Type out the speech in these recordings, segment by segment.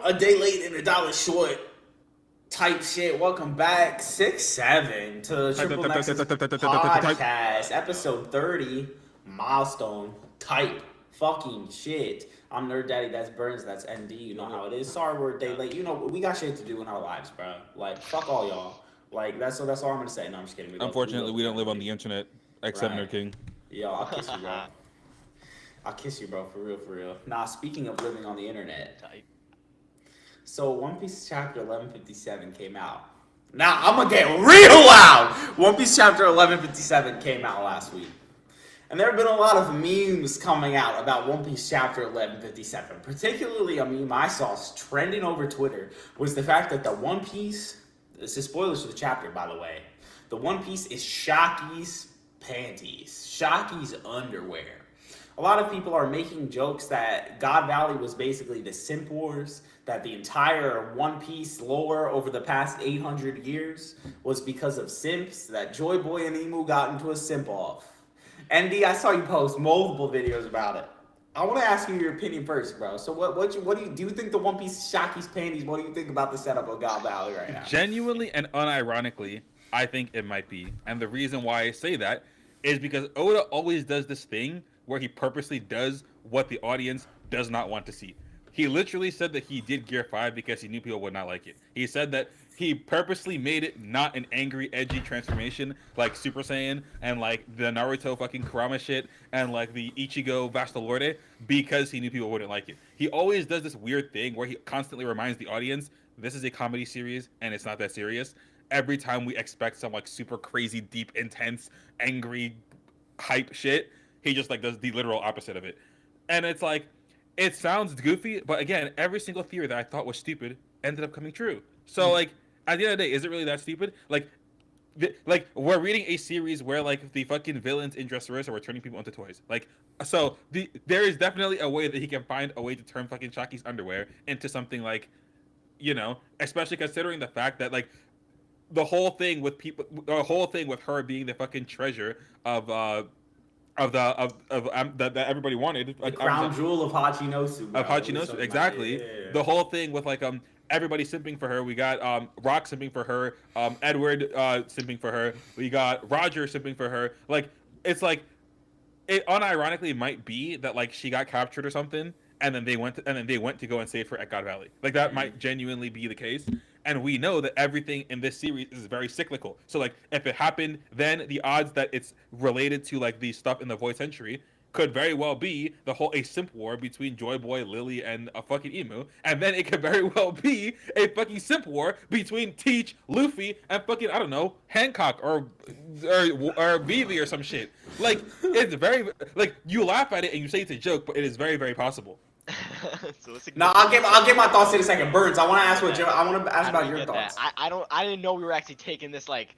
A day late and a dollar short type shit. Welcome back, 6-7 to Triple Nexus Podcast, episode 30, milestone type fucking shit. I'm Nerd Daddy, that's Burns, that's ND, you know how it is. Sorry we're a day late. You know, we got shit to do in our lives, bro. Like, fuck all y'all. Like, that's all I'm gonna say. No, I'm just kidding. Unfortunately, we don't live on the internet. X7 Nerd King. Yo, I'll kiss you, bro. I'll kiss you, bro, for real. Nah, speaking of living on the internet, so One Piece chapter 1157 came out. Now, I'm gonna get real loud! One Piece chapter 1157 came out last week. And there have been a lot of memes coming out about One Piece chapter 1157. Particularly a meme I saw trending over Twitter was the fact that the One Piece, this is spoilers for the chapter, by the way, the One Piece is Shaki's panties, Shaki's underwear. A lot of people are making jokes that God Valley was basically the Simp Wars, that the entire One Piece lore over the past 800 years was because of simps, that Joy Boy and Emu got into a simp off. ND, I saw you post multiple videos about it. I want to ask you your opinion first, bro. So what do you think the One Piece Shaki's panties, what do you think about the setup of God Valley right now? Genuinely and unironically, I think it might be. And the reason why I say that is because Oda always does this thing where he purposely does what the audience does not want to see. He literally said that he did Gear 5 because he knew people would not like it. He said that he purposely made it not an angry, edgy transformation like Super Saiyan and like the Naruto fucking Kurama shit and like the Ichigo Vastalorde because he knew people wouldn't like it. He always does this weird thing where he constantly reminds the audience, this is a comedy series and it's not that serious. Every time we expect some like super crazy, deep, intense, angry, hype shit, he just like does the literal opposite of it. And it's like, it sounds goofy, but again, every single theory that I thought was stupid ended up coming true. So like, at the end of the day, is it really that stupid? Like we're reading a series where like the fucking villains in Dressrosa were turning people into toys. Like, so there is definitely a way that he can find a way to turn fucking Shaki's underwear into something like, you know, especially considering the fact that like the whole thing with her being the fucking treasure of that everybody wanted, the crown jewel of Hachinosu. Of Hachinosu, exactly. Yeah. The whole thing with like everybody simping for her. We got Rock simping for her, Edward simping for her. We got Roger simping for her. Like, it's like, it unironically might be that like she got captured or something, and then they went to go and save her at God Valley. Like that might genuinely be the case. And we know that everything in this series is very cyclical. So like if it happened, then the odds that it's related to like the stuff in the Void Century could very well be the whole a simp war between Joy Boy, Lily, and a fucking Emu. And then it could very well be a fucking simp war between Teach, Luffy, and fucking, I don't know, Hancock or Vivi or some shit. Like, it's very, like, you laugh at it and you say it's a joke, but it is very, very possible. No, I'll give my thoughts in a second. Burns, I want to ask about your thoughts. I didn't know we were actually taking this like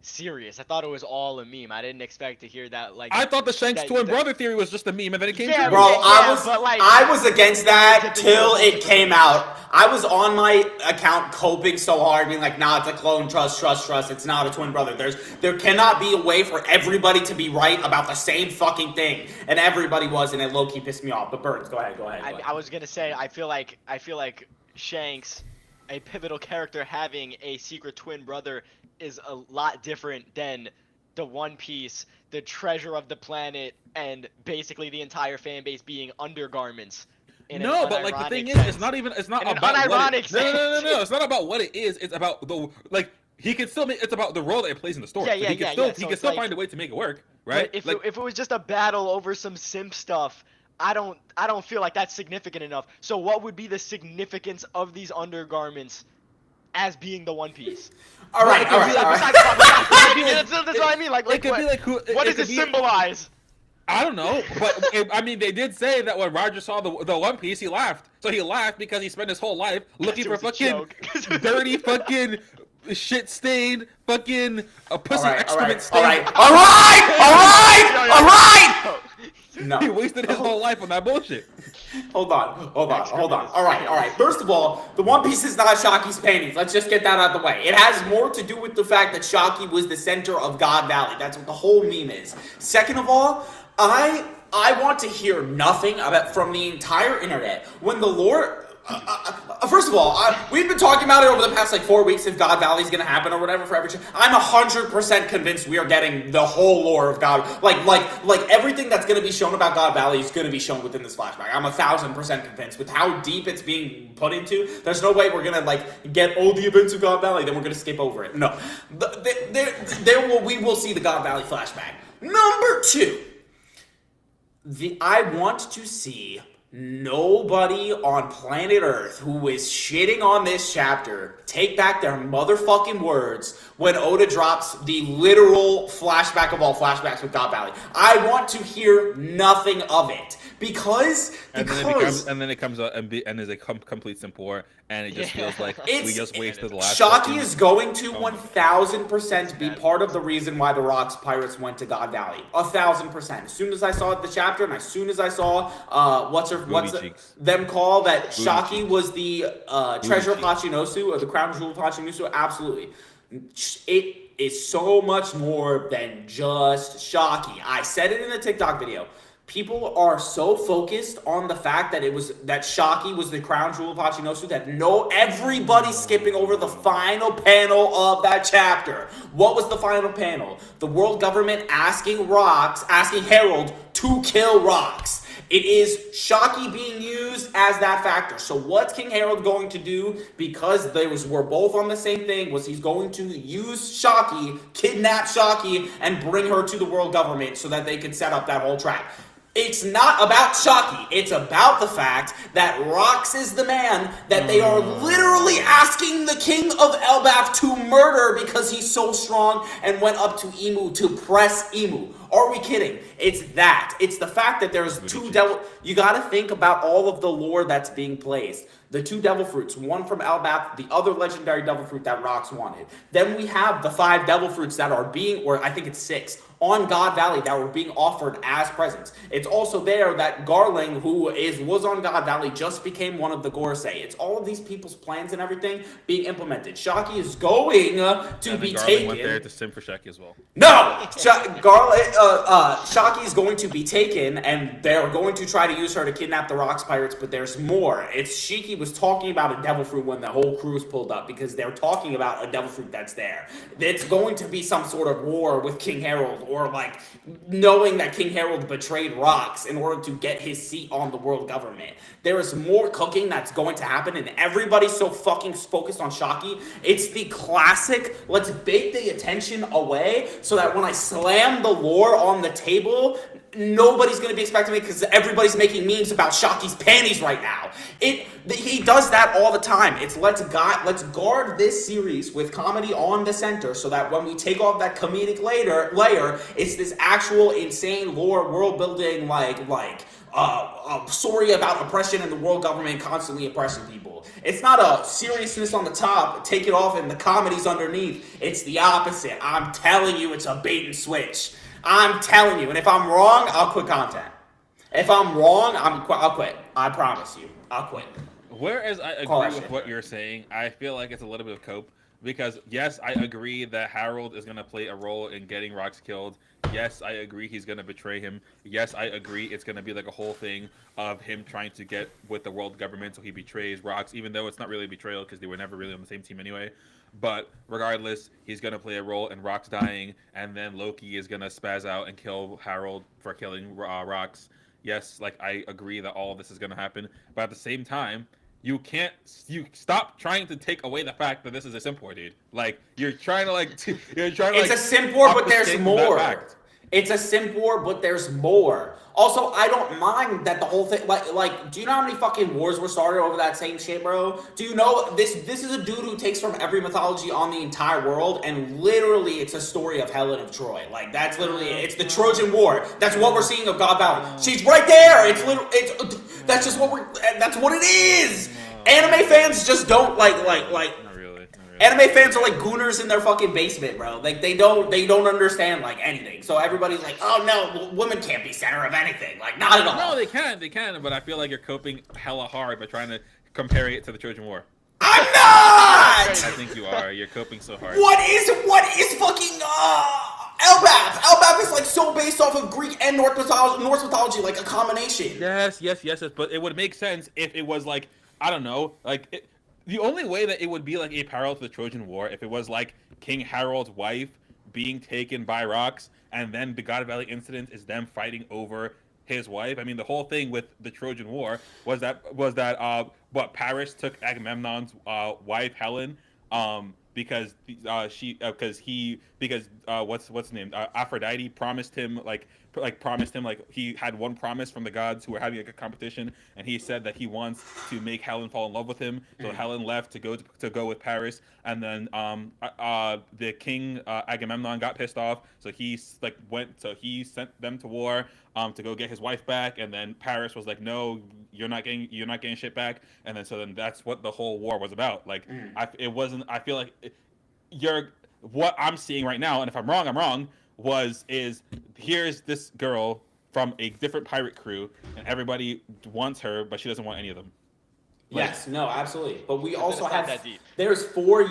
serious. I thought it was all a meme. I didn't expect to hear that. Like, I thought the Shanks twin brother theory was just a meme, and then it came true. Bro, I was against that till it came out. I was on my account coping so hard, being like, nah, it's a clone, trust. It's not a twin brother. There cannot be a way for everybody to be right about the same fucking thing. And everybody was, and it low-key pissed me off. But Burns, go ahead. I was gonna say, I feel like Shanks, a pivotal character, having a secret twin brother is a lot different than the One Piece, the treasure of the planet, and basically the entire fan base being undergarments. No, but like the thing is, it's not about unironic sense. No. It's not about what it is. It's about the like he can still make. It's about the role that it plays in the story. He can still find a way to make it work, right? If it was just a battle over some simp stuff, I don't feel like that's significant enough. So what would be the significance of these undergarments as being the One Piece? All right. That's what I mean. Like what does it symbolize? I don't know, but I mean, they did say that when Roger saw the One Piece, he laughed. So he laughed because he spent his whole life looking for fucking dirty fucking shit-stained fucking pussy excrement stained. All right. No. He wasted his whole life on that bullshit. Hold on. All right. First of all, the One Piece is not Shaki's panties. Let's just get that out of the way. It has more to do with the fact that Shaki was the center of God Valley. That's what the whole meme is. Second of all, I want to hear nothing from the entire internet when the lore First of all, we've been talking about it over the past like 4 weeks if God Valley is gonna happen or whatever for every. I'm 100% convinced we are getting the whole lore of God, like everything that's gonna be shown about God Valley is gonna be shown within this flashback. I'm 1000% convinced with how deep it's being put into. There's no way we're gonna like get all the events of God Valley, then we're gonna skip over it. No, we will see the God Valley flashback. Number 2, I want to see. Nobody on planet Earth who is shitting on this chapter take back their motherfucking words when Oda drops the literal flashback of all flashbacks with God Valley. I want to hear nothing of it. Because then it comes out and is a complete simpor, and it just feels like we just wasted the last. Shocky is going to 1000% be part of the reason why the Rocks Pirates went to God Valley. 1000%. As soon as I saw the chapter, and as soon as I saw them call that Shocky was the treasure of Hachinosu or the crown jewel of Hachinosu, absolutely. It is so much more than just Shocky. I said it in a TikTok video. People are so focused on the fact that Shocky was the crown jewel of Hachinosu that everybody's skipping over the final panel of that chapter. What was the final panel? The world government asking Harold to kill Rocks. It is Shocky being used as that factor. So what's King Harold going to do? Because we're both on the same thing, was he's going to use Shocky, kidnap Shocky, and bring her to the world government so that they could set up that whole trap. It's not about Shocky. It's about the fact that Rocks is the man that they are literally asking the king of Elbaf to murder because he's so strong and went up to Imu to press Imu. Are we kidding? It's that. It's the fact that there's two devil. You got to think about all of the lore that's being placed. The 2 devil fruits, one from Elbaf, the other legendary devil fruit that Rocks wanted. Then we have the 5 devil fruits that are being, or I think it's 6, on God Valley that were being offered as presents. It's also there that Garling, who was on God Valley, just became one of the Gorosei. It's all of these people's plans and everything being implemented. Shocky is going to be taken. Went there to sim for Shocky as well. No! Shocky is going to be taken, and they're going to try to use her to kidnap the Rocks Pirates, but there's more. Shiki was talking about a devil fruit when the whole crew's pulled up, because they're talking about a devil fruit that's there. It's going to be some sort of war with King Harold, or like knowing that King Harold betrayed Rocks in order to get his seat on the world government. There is more cooking that's going to happen, and everybody's so fucking focused on Shocky. It's the classic, let's bait the attention away so that when I slam the lore on the table, nobody's going to be expecting it because everybody's making memes about Shocky's panties right now. He does that all the time. It's let's guard this series with comedy on the center so that when we take off that comedic layer, it's this actual insane lore world building story about oppression and the world government constantly oppressing people. It's not a seriousness on the top, take it off, and the comedy's underneath. It's the opposite. I'm telling you, it's a bait and switch. I'm telling you, and if I'm wrong, I'll quit content. If I'm wrong, I'll quit. I promise you, I'll quit. Whereas I agree with what you're saying, I feel like it's a little bit of cope. Because, yes, I agree that Harold is going to play a role in getting Rocks killed. Yes, I agree he's going to betray him. Yes, I agree it's going to be like a whole thing of him trying to get with the world government so he betrays Rocks, even though it's not really a betrayal because they were never really on the same team anyway. But regardless, he's going to play a role in Rocks dying, and then Loki is going to spaz out and kill Harold for killing Rocks. Yes, I agree that all of this is going to happen. But at the same time, you stop trying to take away the fact that this is a simpor, dude. You're trying to It's a simpor, but there's more. It's a simpor, but there's more. Also, I don't mind that the whole thing, do you know how many fucking wars were started over that same shit, bro? Do you know, this is a dude who takes from every mythology on the entire world, and literally it's a story of Helen of Troy. That's literally it. It's the Trojan War. That's what we're seeing of God Valley. She's right there. That's just that's what it is. Anime fans just don't Anime fans are like gooners in their fucking basement, bro. They don't understand anything. So everybody's like, oh no, women can't be center of anything. Not at all. No, they can, but I feel like you're coping hella hard by trying to compare it to the Trojan War. I'm not! I think you are. You're coping so hard. What is fucking Elbaf? Elbaf is so based off of Greek and Norse mythology, like a combination. Yes, but it would make sense if it was I don't know. Like, the only way that it would be like a parallel to the Trojan War if it was like King Harold's wife being taken by rocks, and then the God Valley incident is them fighting over his wife. I mean, the whole thing with the Trojan War what Paris took Agamemnon's wife Helen, because what's his name, Aphrodite promised him like he had one promise from the gods who were having like a competition, and he said that he wants to make Helen fall in love with him. So Helen left to go with Paris, and then the king Agamemnon got pissed off, so he sent them to war to go get his wife back, and then Paris was like, no, you're not getting shit back, and then that's what the whole war was about. Like, I feel like what I'm seeing right now, and if I'm wrong, I'm wrong. Here's this girl from a different pirate crew, and everybody wants her, but she doesn't want any of them. Yes, no, absolutely. But we also not have that deep. there's 4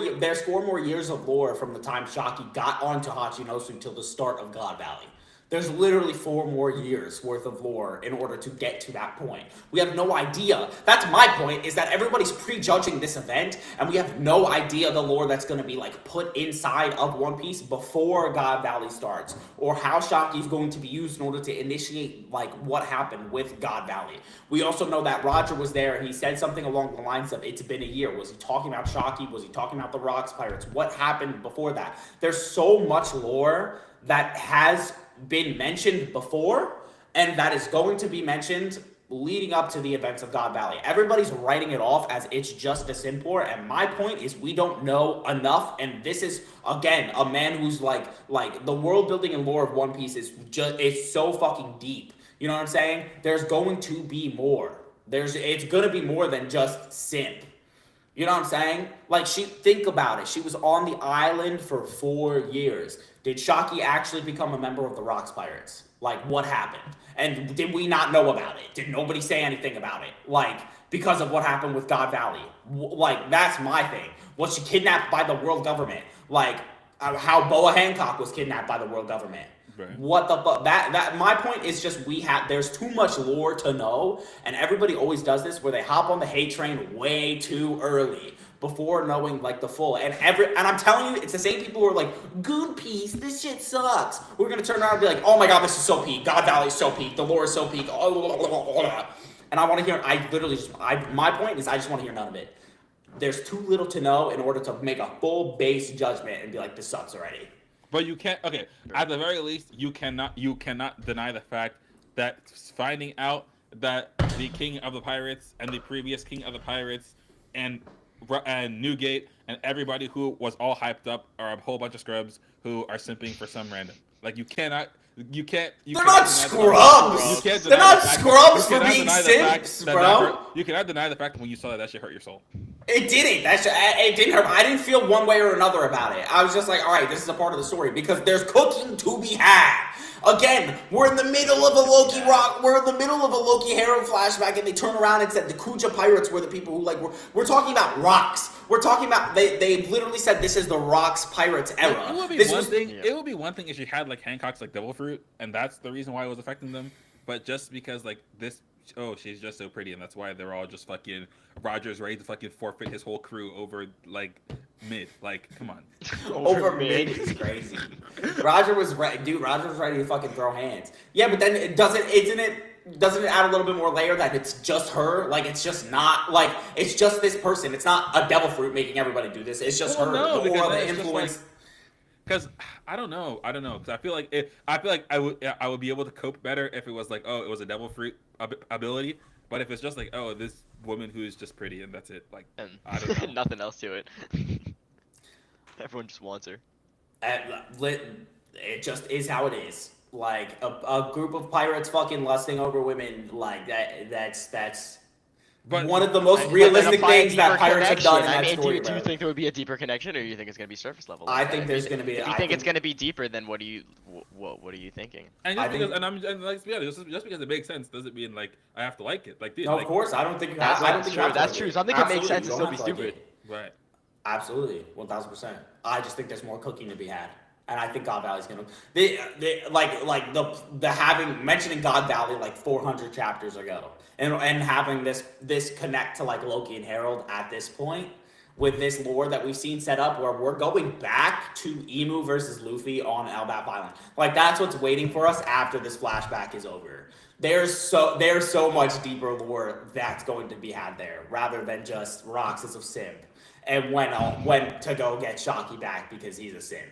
more years of lore from the time Shaki got onto Hachinosu till the start of God Valley. There's literally 4 more years worth of lore in order to get to that point. We have no idea. That's my point, is that everybody's prejudging this event, and we have no idea the lore that's going to be like put inside of One Piece before God Valley starts, or how Shaki is going to be used in order to initiate like what happened with God Valley. We also know that Roger was there, and he said something along the lines of, it's been a year. Was he talking about Shaki? Was he talking about the Rocks Pirates? What happened before that? There's so much lore that has been mentioned before, and that is going to be mentioned leading up to the events of God Valley. Everybody's writing it off as it's just a Simpor, and my point is we don't know enough, and this is, again, a man who's like the world building and lore of One Piece is so fucking deep. You know what I'm saying? There's going to be more. It's gonna be more than just simp. You know what I'm saying? Like, think about it. She was on the island for 4 years. Did Shaki actually become a member of the Rocks Pirates? Like, what happened? And did we not know about it? Did nobody say anything about it? Like, because of what happened with God Valley? Like, that's my thing. Was she kidnapped by the world government? Like, how Boa Hancock was kidnapped by the world government. Right. What the fuck? That my point is just there's too much lore to know, and everybody always does this where they hop on the hate train way too early before knowing like the full. And I'm telling you, it's the same people who are like, good piece, this shit sucks. We're gonna turn around and be like, oh my god, this is so peak. God Valley is so peak. The lore is so peak. And I want to hear. My point is, I just want to hear none of it. There's too little to know in order to make a full base judgment and be like, this sucks already. But you can't. Okay, at the very least, you cannot deny the fact that finding out that the king of the pirates and the previous king of the pirates and Newgate and everybody who was all hyped up are a whole bunch of scrubs who are simping for some random. Like, you can't. They're not scrubs. They're not scrubs for being simps, bro. You cannot deny the fact that when you saw that shit hurt your soul. It didn't. It didn't hurt. I didn't feel one way or another about it. I was just like, all right, this is a part of the story because there's cooking to be had. Again, we're in the middle of a Loki rock. We're in the middle of a Loki Herald flashback, and they turn around and said the Kuja pirates were the people who we're talking about rocks. We're talking about they literally said this is the Rocks Pirates era. It would be one thing if you had like Hancock's like devil fruit, and that's the reason why it was affecting them. But just because like this, she's just so pretty, and that's why they're all just fucking. Roger's ready to fucking forfeit his whole crew over like mid. Like, come on. over mid is crazy. Roger was ready to fucking throw hands. Yeah, but then doesn't it add a little bit more layer that it's just her? Like, it's just not like it's just this person. It's not a devil fruit making everybody do this. It's just her. No, the aura, the influence. Because I don't know. Because I feel like I would be able to cope better if it was like, oh, it was a devil fruit ability. But if it's just like, oh, this woman who is just pretty and that's it, like, and I don't know. nothing else to it. Everyone just wants her. It just is how it is. Like a group of pirates fucking lusting over women, like that's but one of the most realistic things that pirates have done in that story. Do you think there would be a deeper connection, or do you think it's going to be surface level? I think there's going to be. If you think it's going to be deeper, then what are you thinking? And let's be honest, just because it makes sense doesn't mean like I have to like it. Like, dude, no, of course, I don't think you have. That's true. Something can make sense and still be stupid. Right. Absolutely, 1000%. I just think there's more cooking to be had. And I think God Valley's gonna mentioning God Valley like 400 chapters ago. and having this connect to like Loki and Herald at this point with this lore that we've seen set up where we're going back to Emu versus Luffy on Elbap Island. Like that's what's waiting for us after this flashback is over. There's so much deeper lore that's going to be had there rather than just Rox is a simp and when to go get Shocky back because he's a simp.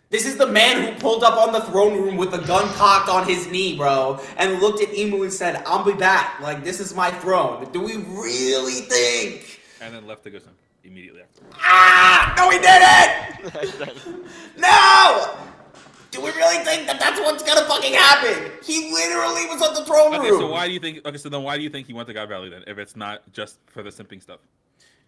This is the man who pulled up on the throne room with a gun cocked on his knee, bro, and looked at Emu and said, "I'll be back. Like, this is my throne." Do we really think? And then left to go simp immediately after. No, he didn't! No! Do we really think that that's what's gonna fucking happen? He literally was on the throne room. Okay, so why do you think? Okay, so then why do you think he went to God Valley then? If it's not just for the simping stuff.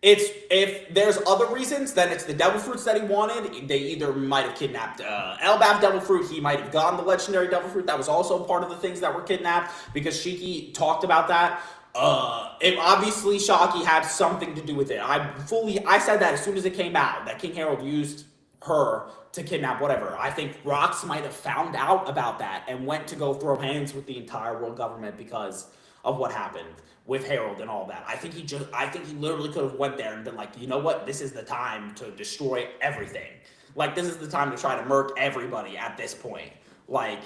If there's other reasons, then it's the devil fruits that he wanted. They either might have kidnapped Elbaf devil fruit. He might have gotten the legendary devil fruit. That was also part of the things that were kidnapped because Shiki talked about that. It obviously Shocky had something to do with it. I said that as soon as it came out that King Harold used her to kidnap whatever. I think Rox might have found out about that and went to go throw hands with the entire world government because of what happened with Harold and all that. I think he literally could have went there and been like, you know what, this is the time to destroy everything. Like, this is the time to try to murk everybody at this point. Like,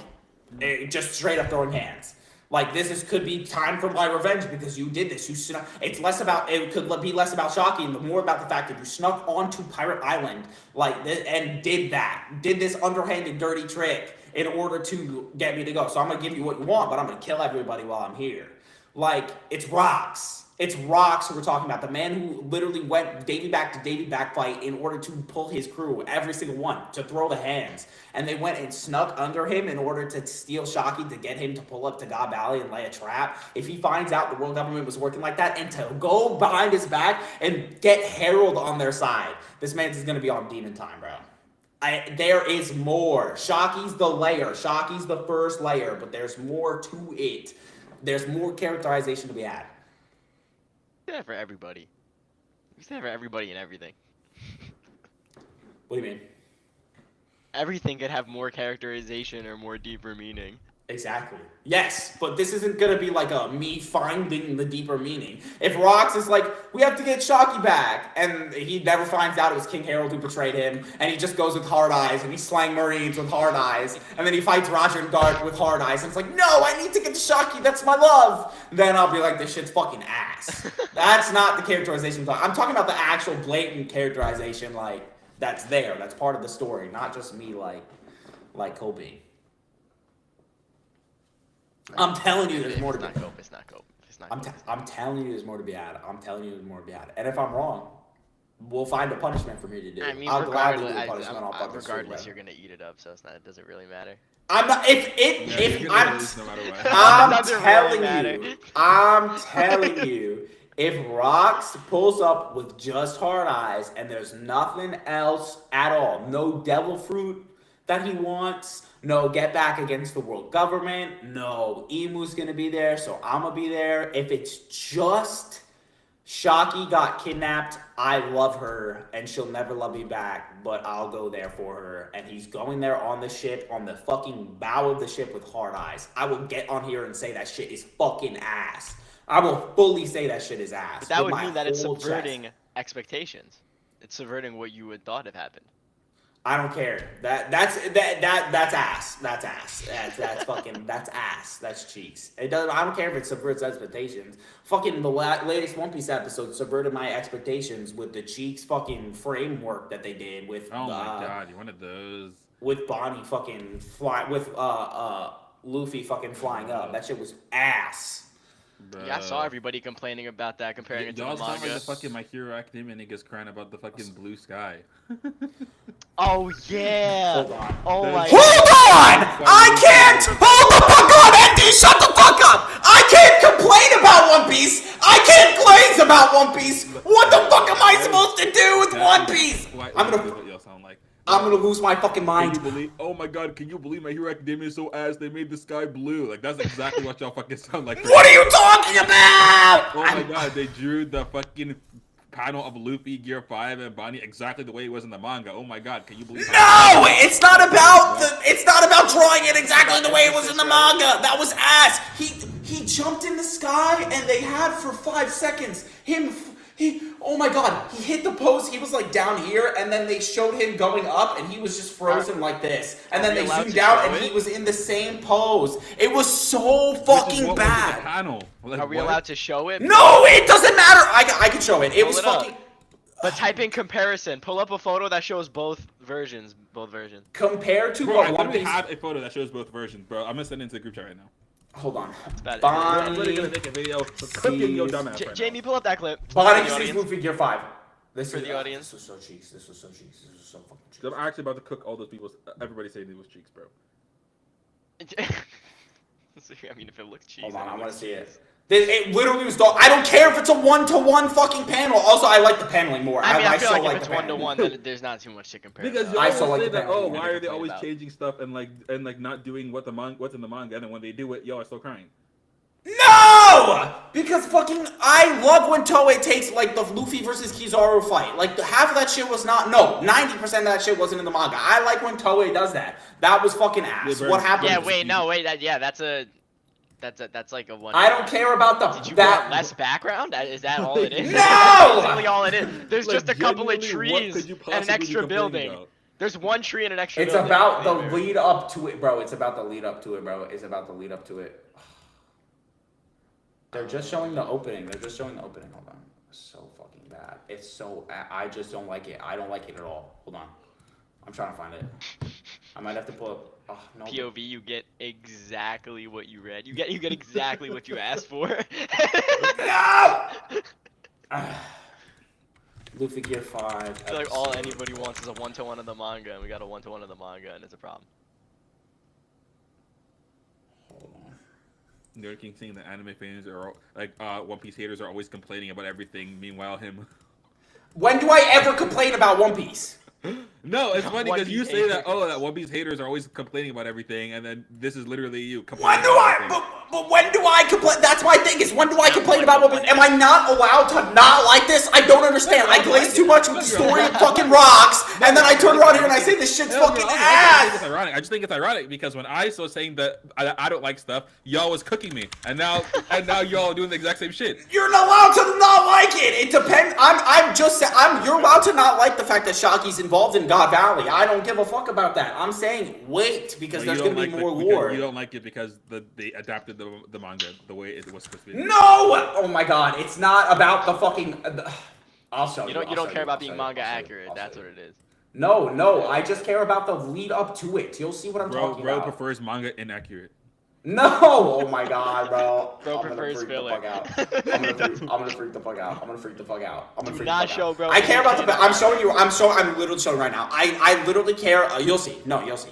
just straight up throwing hands. Like, could be time for my revenge because you did this. You snuck. It could be less about Shocky and more about the fact that you snuck onto Pirate Island, like, and did this underhanded, dirty trick in order to get me to go. So I'm gonna give you what you want, but I'm gonna kill everybody while I'm here. Like, it's Rox. It's Rox who we're talking about. The man who literally went Davy back to Davy back fight in order to pull his crew, every single one, to throw the hands. And they went and snuck under him in order to steal Shocky to get him to pull up to God Valley and lay a trap. If he finds out the world government was working like that and to go behind his back and get Harold on their side, this man's is going to be on demon time, bro. There is more. Shocky's the layer. Shocky's the first layer, but there's more to it. There's more characterization to be had. You say that for everybody. You say that for everybody and everything. What do you mean? Everything could have more characterization or more deeper meaning. Exactly. Yes, but this isn't gonna be like me finding the deeper meaning. If Rox is like, we have to get Shocky back, and he never finds out it was King Harold who betrayed him, and he just goes with hard eyes, and he's slaying Marines with hard eyes, and then he fights Roger and Garth with hard eyes, and it's like, no, I need to get to Shocky, that's my love. Then I'll be like, this shit's fucking ass. That's not the characterization I'm talking about the actual blatant characterization, like, that's there, that's part of the story, not just me like Kobe. I'm telling you, there's more to be had. It's not Cope. I'm telling you, there's more to be had. And if I'm wrong, we'll find a punishment for me to do. I mean, I'll gladly do a punishment on fucking regardless, you're gonna eat it up, so it doesn't really matter. I'm not. I'm telling you, if Rox pulls up with just hard eyes and there's nothing else at all, no devil fruit that he wants. No, get back against the world government. No, Emu's gonna be there, so I'm gonna be there. If it's just Shocky got kidnapped, I love her, and she'll never love me back, but I'll go there for her. And he's going there on the ship, on the fucking bow of the ship with hard eyes. I will get on here and say that shit is fucking ass. I will fully say that shit is ass. But that would mean that it's subverting expectations. It's subverting what you would thought had happened. I don't care. That's ass. That's ass. That's fucking that's ass. That's cheeks. It doesn't. I don't care if it subverts expectations. Fucking the latest One Piece episode subverted my expectations with the cheeks fucking framework that they did with. Oh my god, you wanted those. With Bonnie fucking Luffy fucking flying up. That shit was ass. Bro. Yeah, I saw everybody complaining about that, comparing it to the manga. Y'all like the fucking My Hero Academia niggas crying about the fucking blue sky. Oh yeah! Hold on. Oh my Hold on! I can't! Hold the fuck on, Andy! Shut the fuck up! I can't complain about One Piece! I can't glaze about One Piece! What the fuck am I supposed to do with One Piece? I'm gonna lose my fucking mind. Oh my god, can you believe My Hero Academia is so ass they made the sky blue? Like, that's exactly what y'all fucking sound like. What are you talking about? Oh my god, they drew the fucking panel of Luffy, Gear 5, and Bonnie exactly the way it was in the manga. Oh my god, can you believe that? No! It's not about drawing it exactly the way it was in the manga. That was ass. He jumped in the sky, and they had for 5 seconds oh my god, he hit the post, he was like down here, and then they showed him going up, and he was just frozen like this. And then they zoomed out, and he was in the same pose. It was so fucking bad. Are we allowed to show it? No, it doesn't matter! I can show it. It was fucking... But type in comparison. Pull up a photo that shows both versions. Compared to bro, what I One Piece... have a photo that shows both versions, bro. I'm gonna send it into the group chat right now. Hold on. I'm literally gonna make a video cooking your dumbass right Jamie, pull up that clip. Bonnie sees Luffy Gear 5. For the audience. This was so cheeks. This was so cheeks. This was so fucking cheeks. I'm actually about to cook all those people's... Everybody saying it was cheeks, bro. I mean, if it looks cheesy. Hold on, I want to see it. It literally was I don't care if it's a 1-to-1 fucking panel. Also, I like the paneling more. I mean, I feel so like if it's 1-to-1, then there's not too much to compare. Because you I always so like say the that, paneling. oh, why are they always changing stuff and not doing what's in the manga, and then when they do it, y'all are still crying. No! Because fucking, I love when Toei takes, like, the Luffy versus Kizaru fight. Like, half of that shit was not, no, 90% of that shit wasn't in the manga. I like when Toei does that. That was fucking ass. What happened? Yeah, wait, no, wait, that's like a one. I don't care about the... Did you want less background? Is that all it is? No! That's basically all it is. There's Like, just a couple of genuinely, trees and an extra building. about? There's one tree and an extra It's building. about the lead up to it, bro. It's about the lead up to it, bro. It's about the lead up to it. They're just showing the opening. Hold on. It's so fucking bad. It's so... I just don't like it. I don't like it at all. Hold on. I'm trying to find it. I might have to pull up... Oh, no. POV, you get exactly what you read. You get exactly what you asked for. No! Luffy Gear 5. I feel like all anybody wants is a 1-to-1 of the manga, and we got a 1-to-1 of the manga, and it's a problem. Nerd King saying that anime fans are like One Piece haters are always complaining about everything. Meanwhile, him. When do I ever complain about One Piece? No, it's funny because you say that haters. that One Piece haters are always complaining about everything, and then this is literally you. When do I? But when do I complain? That's my thing. Is when do I complain about One Piece? Am I not allowed to not like this? I don't understand. I glaze too much with the story of fucking rocks, and then I turn around here and I say this shit's fucking ass. It's ironic. I just think it's ironic because when I was saying that I don't like stuff, y'all was cooking me, and now y'all are doing the exact same shit. You're not allowed to not like it. It depends. You're allowed to not like the fact that Shaki's involved in God Valley. I don't give a fuck about that. I'm saying wait because there's gonna be more lore. You don't like it because they adapted the manga the way it was supposed to be. No! Oh my god, it's not about the fucking... I'll show you. You don't care about being manga accurate. That's what it is. No, I just care about the lead up to it. You'll see what I'm talking about. Bro prefers manga inaccurate. No! Oh my god, bro. Bro prefers filler. I'm gonna freak the fuck out. Do not show, bro. I care about the... I'm showing you. I'm literally showing right now. I literally care. You'll see. No, you'll see.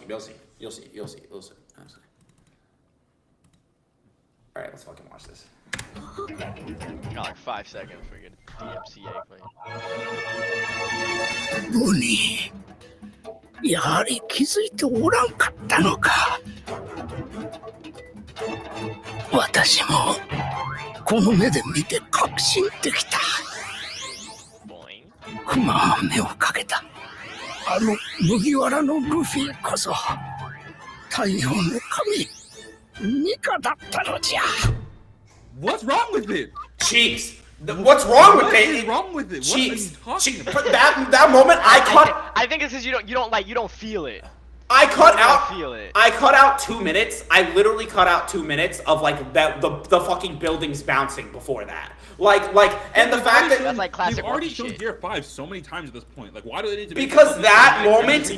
Alright, let's fucking watch this. Got like 5 seconds for good DMCA play. ボニー、やはり気づいておらんかったのか。私もこの目で見て確信できた。クマは目をかけた。あの麦わらのルフィこそ太陽の神ニカだったのじゃ。What's wrong with it? Cheeks. What's wrong with it? What is wrong with it? Cheeks. What are you talking about? That moment I cut. I think it's because you don't feel it. I cut out. Feel it. I cut out 2 minutes. I literally cut out 2 minutes of like the fucking buildings bouncing before that. And the fact that that's like classic. You've already shown Gear 5 so many times at this point. Like, why do they need to? Because that moment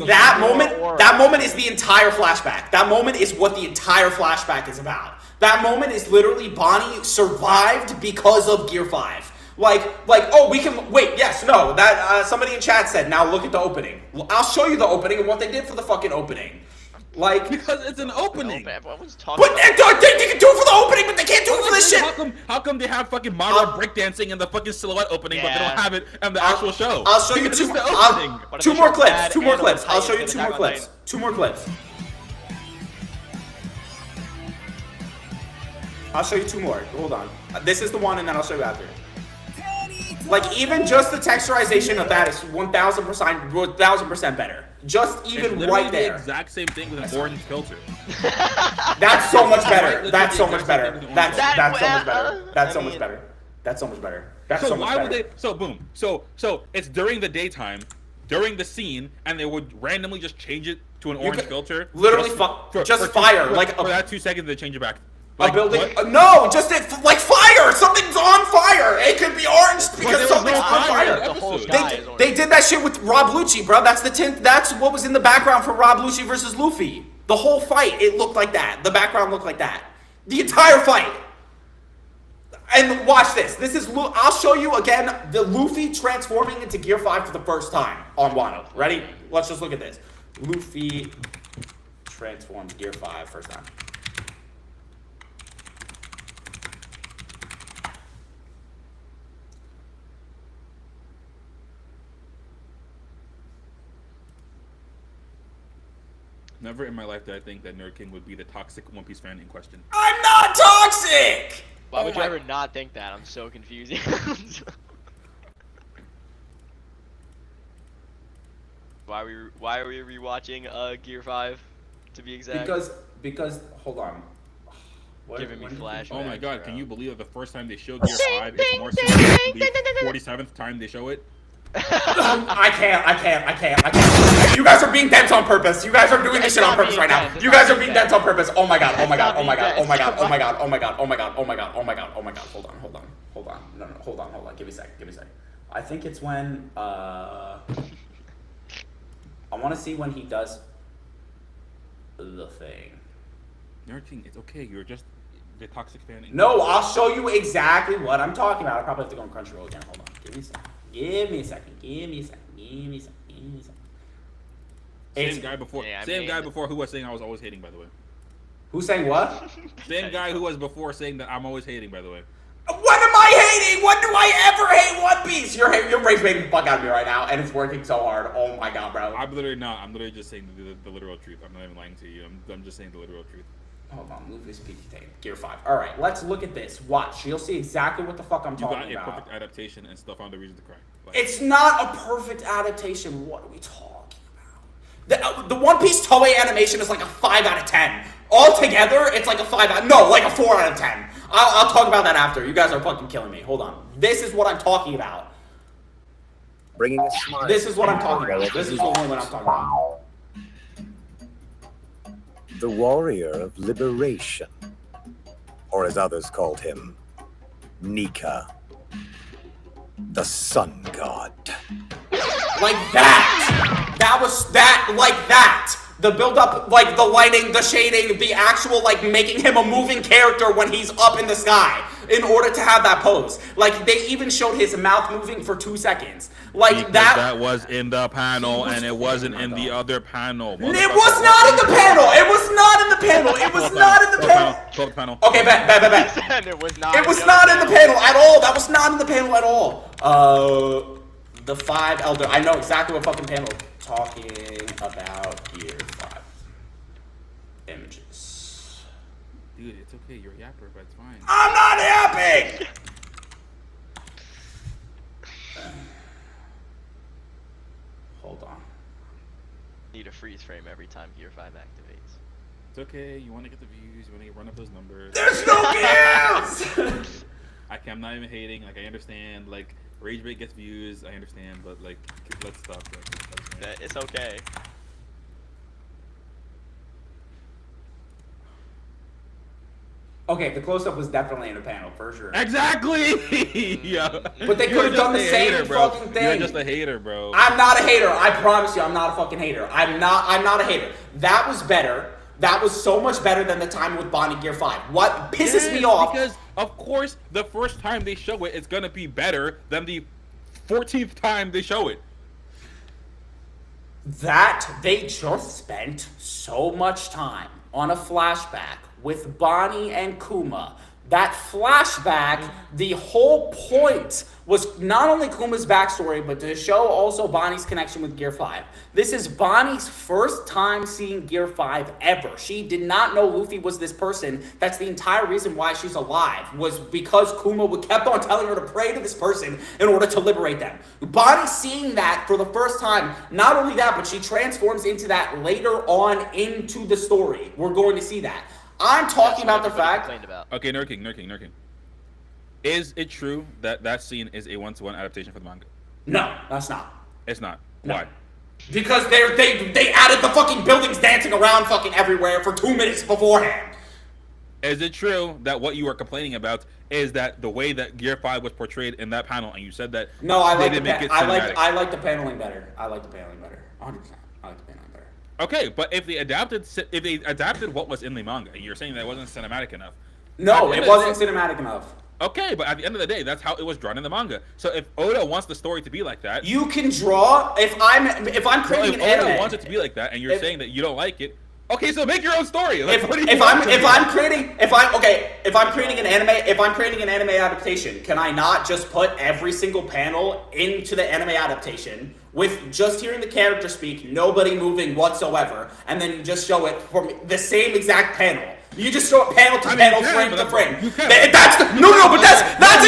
is the entire flashback. That moment is what the entire flashback is about. That moment is literally Bonnie survived because of Gear 5. Oh, we can wait. Yes, no. That somebody in chat said. Now look at the opening. Well, I'll show you the opening and what they did for the fucking opening. Because it's an opening. Everyone's talking. But they can do it for the opening, but they can't do it for this shit. How come they have fucking Mara breakdancing in the fucking silhouette opening, but they don't have it in the actual show? I'll show you two more clips. I'll show you 2 more clips. 2 more clips. I'll show you 2 more. Hold on. This is the one, and then I'll show you after. Even just the texturization of that is 1,000% better. Just It's even literally right the there. exact same thing with an orange filter. That's so much better. Right, That's so literally much better. the That's exact same so thing much with better. orange. That's so I much mean- better. That's so much better. That's So so much why better. would they? So boom. So it's during the daytime, during the scene, and they would randomly just change it to an orange could- filter. literally just fire, for, like for a- that 2 seconds they change it back. A Like, building? what? No, just like fire. Something's on fire. It could be orange there because was something's no on fire. fire. The whole They- sky is orange. They did that shit with Rob Lucci, bro. That's the tint. That's what was in the background for Rob Lucci versus Luffy. The whole fight, it looked like that. The background looked like that. The entire fight. And watch this. This is. I'll show you again the Luffy transforming into Gear 5 for the first time on Wano. Ready? Let's just look at this. Luffy transformed Gear 5 first time. Never in my life did I think that Nerd King would be the toxic One Piece fan in question. I'm not toxic. Why Oh would my- you ever not think that? I'm so confused. Why are we rewatching Gear 5 to be exact? Because hold on. What- Giving me when did we- flashbacks. Oh my god, bro. can you believe that the first time they show Gear 5 is more ding, similar ding, to ding, ding, the 47th time they show it? I can't. You guys are being dense on purpose. You guys are doing this It's shit on not purpose being right now. dense. It's You not guys are being being dense. dense on purpose. Oh my god. Oh my god. It's Oh my not god. Oh my being god. dense. Oh my god. Oh my god. Oh my god. Oh my god. Oh my god. Oh my god. Hold on. No. Hold on. Give me a sec. I think it's when I want to see when he does the thing. Nerd King, it's okay. You're just the toxic fan. In No, I'll show you exactly what I'm talking about. I probably have to go on Crunchyroll again. Hold on. Give me a second. Same guy before. Yeah, I same mean- guy before who was saying I was always hating. By the way. Who's saying what? Same guy who was before saying that I'm always hating. By the way. When am I hating? When do I ever hate One Piece? You're rage baiting the fuck out of me right now, and it's working so hard. Oh my god, bro. I'm literally not. I'm literally just saying the literal truth. I'm not even lying to you. I'm just saying the literal truth. Hold on, Luffy's PK Gear 5. Alright, let's look at this. Watch. You'll see exactly what the fuck I'm You got talking a about. perfect adaptation and still found a reason to cry. Like, It's not a perfect adaptation. What are we talking about? The One Piece Toei animation is like a 5 out of 10. Altogether, it's like a 4 out of 10. I'll talk about that after. You guys are fucking killing me. Hold on. This is what I'm talking about. Bringing a smile. This is what I'm talking about. This is the one that I'm talking about. The warrior of liberation, or as others called him, Nika, the sun god. Like that. Like that. The build up, like the lighting, the shading, the actual, like making him a moving character when he's up in the sky in order to have that pose. Like they even showed his mouth moving for 2 seconds. Like because that. that was in the panel and it wasn't in the other panel. It was not in the panel. It was not in the panel. It was not in the panel. Pull up the panel. Okay, bet. And it was not. It was not in the panel at all. That was not in the panel at all. The 5 elder. I know exactly what fucking panel. Talking about Gear 5 images. Dude, it's okay. You're a yapper, but it's fine. I'm not yapping. Hold on. Need a freeze frame every time Gear 5 activates. It's okay. You want to get the views. You want to run up those numbers. There's no views. I'm not even hating. Like I understand. Like Rage Bait gets views. I understand, but like let's stop. It's okay. Okay, the close up was definitely in a panel for sure. Exactly. Yeah. But they You're could have done the just a same hater, bro. fucking You're thing. just a hater, bro. I'm not a hater. I promise you, I'm not a fucking hater. I'm not a hater. That was better. That was so much better than the time with Bonnie Gear 5. What pisses me off? Because of course the first time they show it, it's gonna be better than the 14th time they show it. That they just spent so much time on a flashback with Bonnie and Kuma that flashback, the whole point was not only Kuma's backstory, but to show also Bonnie's connection with Gear 5. This is Bonnie's first time seeing Gear 5 ever. She did not know Luffy was this person. That's the entire reason why she's alive, was because Kuma kept on telling her to pray to this person in order to liberate them. Bonnie seeing that for the first time, not only that, but she transforms into that later on into the story. We're going to see that. I'm talking about the fact... Okay, Nurking. Is it true that that scene is a one-to-one adaptation for the manga? No, that's not. It's not. No. Why? Because they added the fucking buildings dancing around fucking everywhere for 2 minutes beforehand. Is it true that what you are complaining about is that the way that Gear 5 was portrayed in that panel, and you said that no, I like they the didn't make it I like the paneling better. 100%. I like the paneling better. Okay, but if they adapted what was in the manga, you're saying that it wasn't cinematic enough. No, it wasn't cinematic enough. Okay, but at the end of the day, that's how it was drawn in the manga. So if Oda wants the story to be like that, you can draw. If I'm creating an anime, Oda wants it to be like that, and you're saying that you don't like it. Okay, so make your own story. Like, if I'm creating an anime adaptation, can I not just put every single panel into the anime adaptation with just hearing the character speak, nobody moving whatsoever, and then you just show it from the same exact panel? You just show it panel to panel, frame to frame. But that's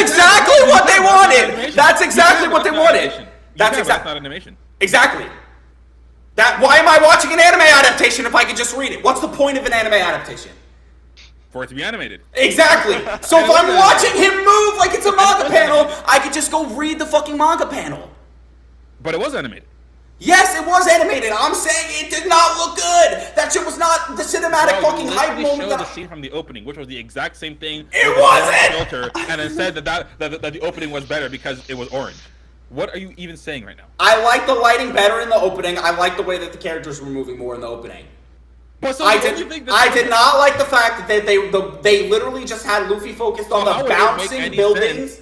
exactly what they wanted. That's exactly what they wanted. That's not animation. Exactly. Why am I watching an anime adaptation if I could just read it? What's the point of an anime adaptation? For it to be animated. Exactly. So if I'm watching him move like it's a manga panel, I could just go read the fucking manga panel. But it was animated. Yes, it was animated. I'm saying it did not look good. That shit was not the cinematic fucking hype moment. Showed the scene from the opening, which was the exact same thing. It wasn't. Filter, and then said that the opening was better because it was orange. What are you even saying right now? I like the lighting better in the opening. I like the way that the characters were moving more in the opening. But so I did not like the fact that they literally just had Luffy focused on the bouncing buildings.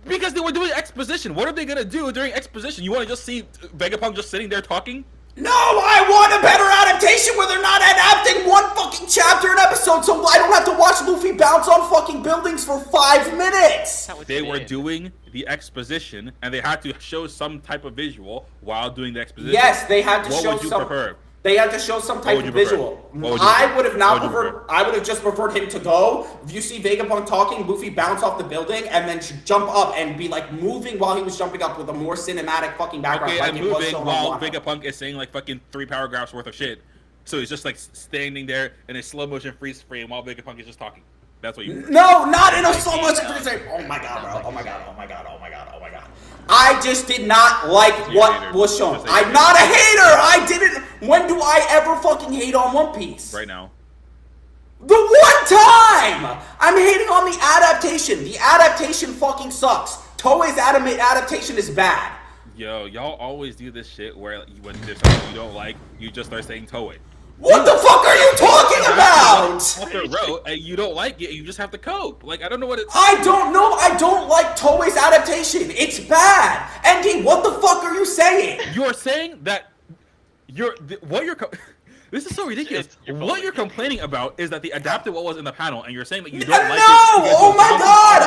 Because they were doing exposition. What are they gonna do during exposition? You want to just see Vegapunk just sitting there talking? No, I want a better adaptation where they're not adapting one fucking chapter an episode, so I don't have to watch Luffy bounce on fucking buildings for 5 minutes. They were doing the exposition, and they had to show some type of visual while doing the exposition. Yes, they had to show some. What would you prefer? They had to show some type of visual. I would have not preferred. I would have just preferred him to go. If you see Vegapunk talking, Luffy bounce off the building and then jump up and be like moving while he was jumping up with a more cinematic fucking background. Okay, like and moving while Vegapunk is saying like fucking 3 paragraphs worth of shit. So he's just like standing there in a slow motion freeze frame while Vegapunk is just talking. That's what you prefer. No, not in a slow motion freeze frame. Oh my god, bro. Oh my god. I just did not like what was shown. I'm not a hater. I didn't. When do I ever fucking hate on One Piece? Right now. The one time! I'm hating on the adaptation. The adaptation fucking sucks. Toei's adaptation is bad. Yo, y'all always do this shit where when there's something you don't like, you just start saying Toei. What the fuck are you talking about? Off the road, and you don't like it, you just have to cope. Like, I don't know what it's... I don't know. I don't like Toei's adaptation. It's bad. Andy, what the fuck are you saying? You're saying that this is so ridiculous. What you're complaining about is that they adapted what was in the panel, and you're saying that you don't like it. No! Oh my god!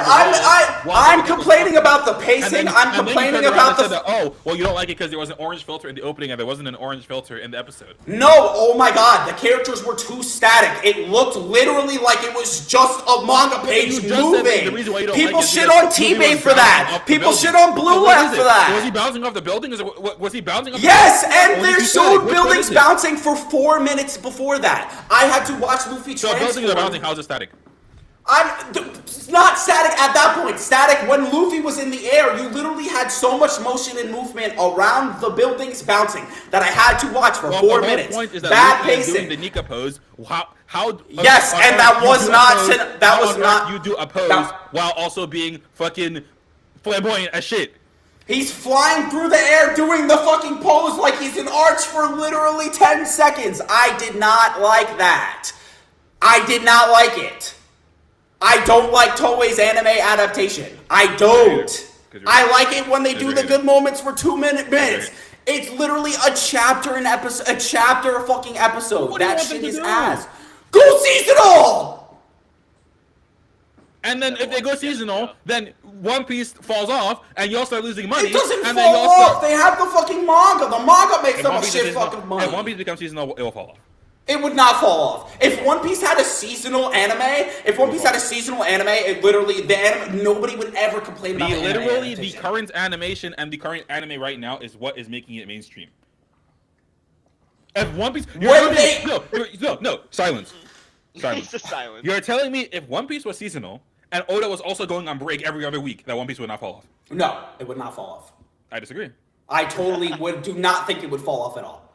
I'm complaining about the pacing. I'm complaining about the... Oh, well, you don't like it because there was an orange filter in the opening, and there wasn't an orange filter in the episode. No! Oh my god! The characters were too static. It looked literally like it was just a manga page moving. People shit on T-Bay for that. People shit on Blue Left for that. Was he bouncing off the buildings? Was he bouncing off the buildings? Yes, and they showed buildings bouncing for 4 minutes before that. I had to watch Luffy transform. So buildings are bouncing, how's it static? It's not static at that point. Static when Luffy was in the air. You literally had so much motion and movement around the buildings bouncing that I had to watch for 4 minutes. Point is that bad Luffy pacing. is doing the Nika pose. Yes, and that was not. That was not. You do a pose while also being fucking flamboyant as shit. He's flying through the air doing the fucking pose like he's an arch for literally 10 seconds. I did not like that. I did not like it. I don't like Toei's anime adaptation. I don't. I like it when they do the good moments for 2 minutes. It's literally a chapter an episode, a chapter a fucking episode. That shit is ass. Go seasonal! And then if they go seasonal, then One Piece falls off, and y'all start losing money. It doesn't and fall off. They have the fucking manga. The manga makes them a shit fucking money. If One Piece becomes seasonal, it will fall off. It would not fall off. If One Piece had a seasonal anime, it literally nobody would ever complain about it. Literally, the current animation and the current anime right now is what is making it mainstream. If One Piece, no, silence. Silence. You're telling me if One Piece was seasonal and Oda was also going on break every other week, that One Piece would not fall off? No, it would not fall off. I disagree. I totally do not think it would fall off at all.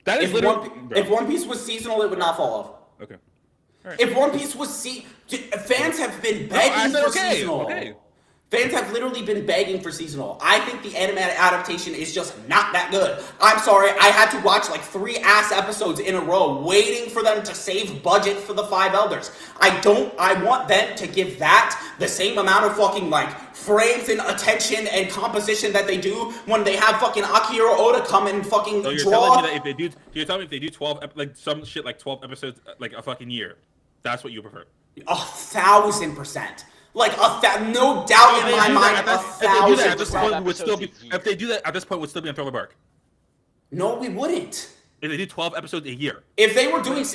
That is if One Piece was seasonal, it would not fall off. Okay. All right. If One Piece was fans have been begging for seasonal. Okay. Fans have literally been begging for seasonal. I think the anime adaptation is just not that good. I'm sorry, I had to watch like 3 ass episodes in a row waiting for them to save budget for the 5 elders. I want them to give that the same amount of fucking like frames and attention and composition that they do when they have fucking Akihiro Oda come and fucking so you're draw. Telling me that you're telling me if they do 12 like some shit like 12 episodes like a fucking year, that's what you prefer? 1,000%. Like no doubt in my mind, 1,000%. If they do that at this point, would still be on Thriller Bark. No, we wouldn't. If they do 12 episodes a year. If they were doing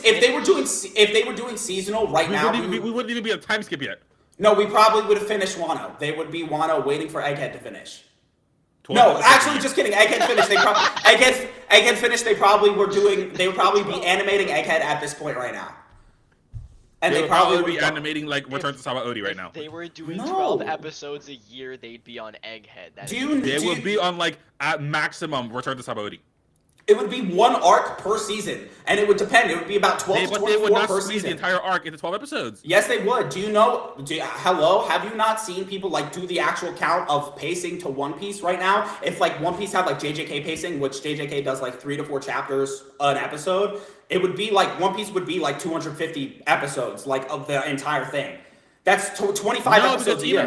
seasonal right now, we wouldn't even be on time skip yet. No, we probably would have finished Wano. They would be Wano waiting for Egghead to finish. No, actually, just kidding. Egghead finished. Egghead finished. They would probably be animating Egghead at this point right now. And they probably would be animating like Return to Sabaody right now. If they were doing 12 episodes a year, they'd be on Egghead. They would be on like at maximum Return to Sabaody. It would be 1 arc per season, and it would depend. It would be about 12 to 24 per season. But they would not squeeze the entire arc into 12 episodes. Yes, they would. Hello? Have you not seen people like do the actual count of pacing to One Piece right now? If like One Piece had like JJK pacing, which JJK does like 3 to 4 chapters an episode, it would be like One Piece would be like 250 episodes like of the entire thing. That's 25 episodes a year.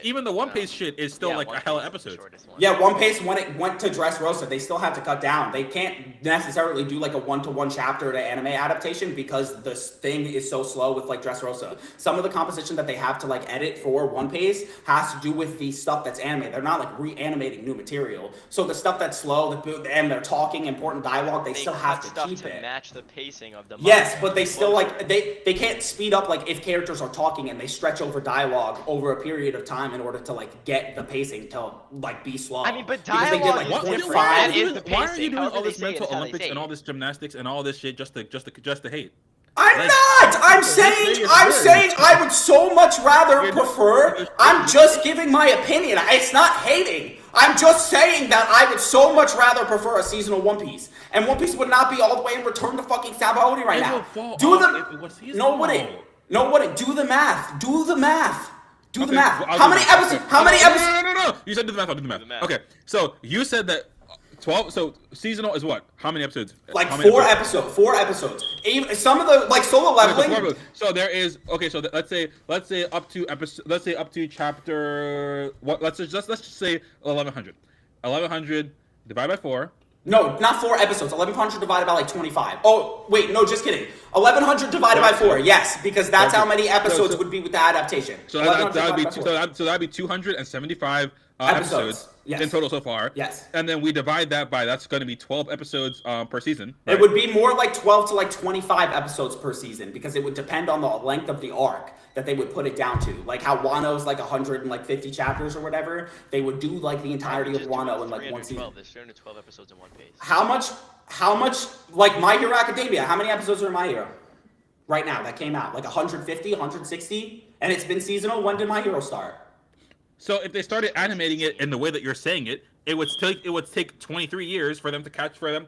Even the One Piece shit is still like a hell of episodes. Yeah, One Piece, when it went to Dressrosa, they still had to cut down. They can't necessarily do like a 1-to-1 chapter to anime adaptation because this thing is so slow with like Dressrosa. Some of the composition that they have to like edit for One Piece has to do with the stuff that's anime. They're not like reanimating new material. So the stuff that's slow and they're talking important dialogue, they still have to keep it. Match the pacing of the yes, but they still like they can't speed up like if characters are talking and they stretch over dialogue over a period of time in order to like get the pacing to like be slow. I mean, but dialogue why are you doing all this mental Olympics and all this gymnastics and all this shit just to hate? I'm saying I would so much rather prefer. I'm just giving my opinion. It's not hating. I'm just saying that I would so much rather prefer a seasonal One Piece. And One Piece would not be all the way in Return to fucking Sabaody right now. No, wouldn't. Do the math. Do the math. How many episodes? No. You said do the math. I'll do the math. Okay. So you said that 12. So seasonal is what? How many episodes? Like 4 episodes. 4 episodes. Even some of the like solo leveling. So there is So let's say up to episode. Let's say up to chapter. What? Let's just say 1100. 1100 divided by 4. No, not 4 episodes. 1100 divided by like 25. Oh, wait, no, just kidding. 1100 divided by 4, yes, because that's how many episodes would be with the adaptation. So that'd be 275 episodes in total so far. Yes. And then we divide that by, that's going to be 12 episodes per season. Right? It would be more like 12 to like 25 episodes per season because it would depend on the length of the arc that they would put it down to. Like how Wano's like 150 chapters or whatever, they would do like the entirety of Wano in like 1 season. There's 312 episodes in One Piece. How much, like My Hero Academia, how many episodes are in My Hero? Right now, that came out. Like 150, 160? And it's been seasonal? When did My Hero start? So if they started animating it in the way that you're saying it, it would take 23 years for them to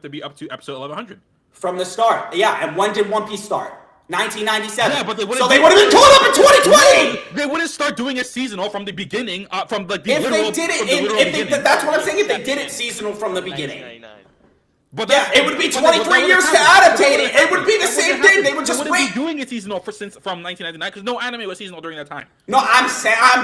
be up to episode 1100. From the start, yeah. And when did One Piece start? 1997. Yeah, but they would have been caught up in 2020. They wouldn't start doing it seasonal from the beginning, from like the if literal. They did it, that's what I'm saying. If they did it seasonal from the beginning. But Yeah, it would be 23 years to adaptate it. It would be the same thing. They would just wait. Be doing it seasonal from 1999 because no anime was seasonal during that time. No, I'm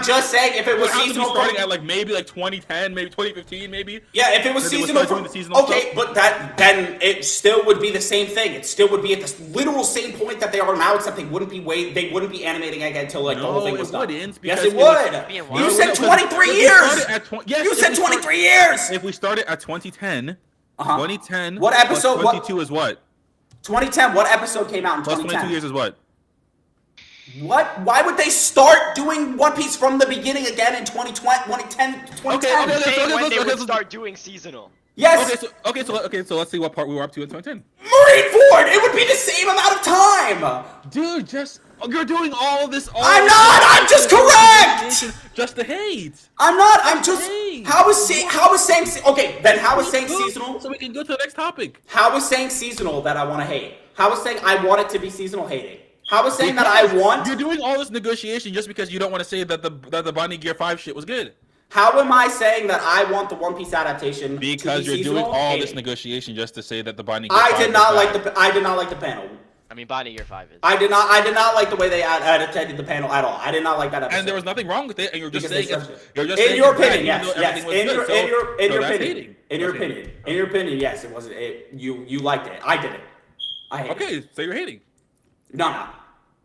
just saying if it was seasonal, starting at maybe 2010, maybe 2015, maybe. Yeah, if it was seasonal, okay, but then it still would be the same thing. It still would be at the literal same point that they are now, except they wouldn't be animating again until the whole thing was done. Yes, it would. You said 23 years. You said 23 years. If we started at 2010. 2010. What episode? 22 is what? 2010. What episode came out in 2010? Plus 22 years is what? What? Why would they start doing One Piece from the beginning again in 2010? When they would start doing seasonal. Yes. Okay, so let's see what part we were up to in 2010. Marineford. It would be the same amount of time. Dude, you're doing all this. I'm not. I'm just correct. Just to hate. I'm not. I'm just. How is saying? Okay, then how is saying seasonal? So we can go to the next topic. How is saying seasonal that I want to hate? How is saying I want it to be seasonal hating? How is saying that I want? You're doing all this negotiation just because you don't want to say that the Binding Gear 5 shit was good. How am I saying that I want the One Piece adaptation? Because to be you're doing all hating? this negotiation just to say that the Binding Gear 5 I did not like the panel. I mean, Binding Gear 5 is. I did not like the way they adapted the panel at all. I did not like that episode. And there was nothing wrong with it. And you're just saying, in your opinion, yes. In your opinion, yes. It wasn't. You liked it. I didn't. I hated it. Okay, so you're hating. No.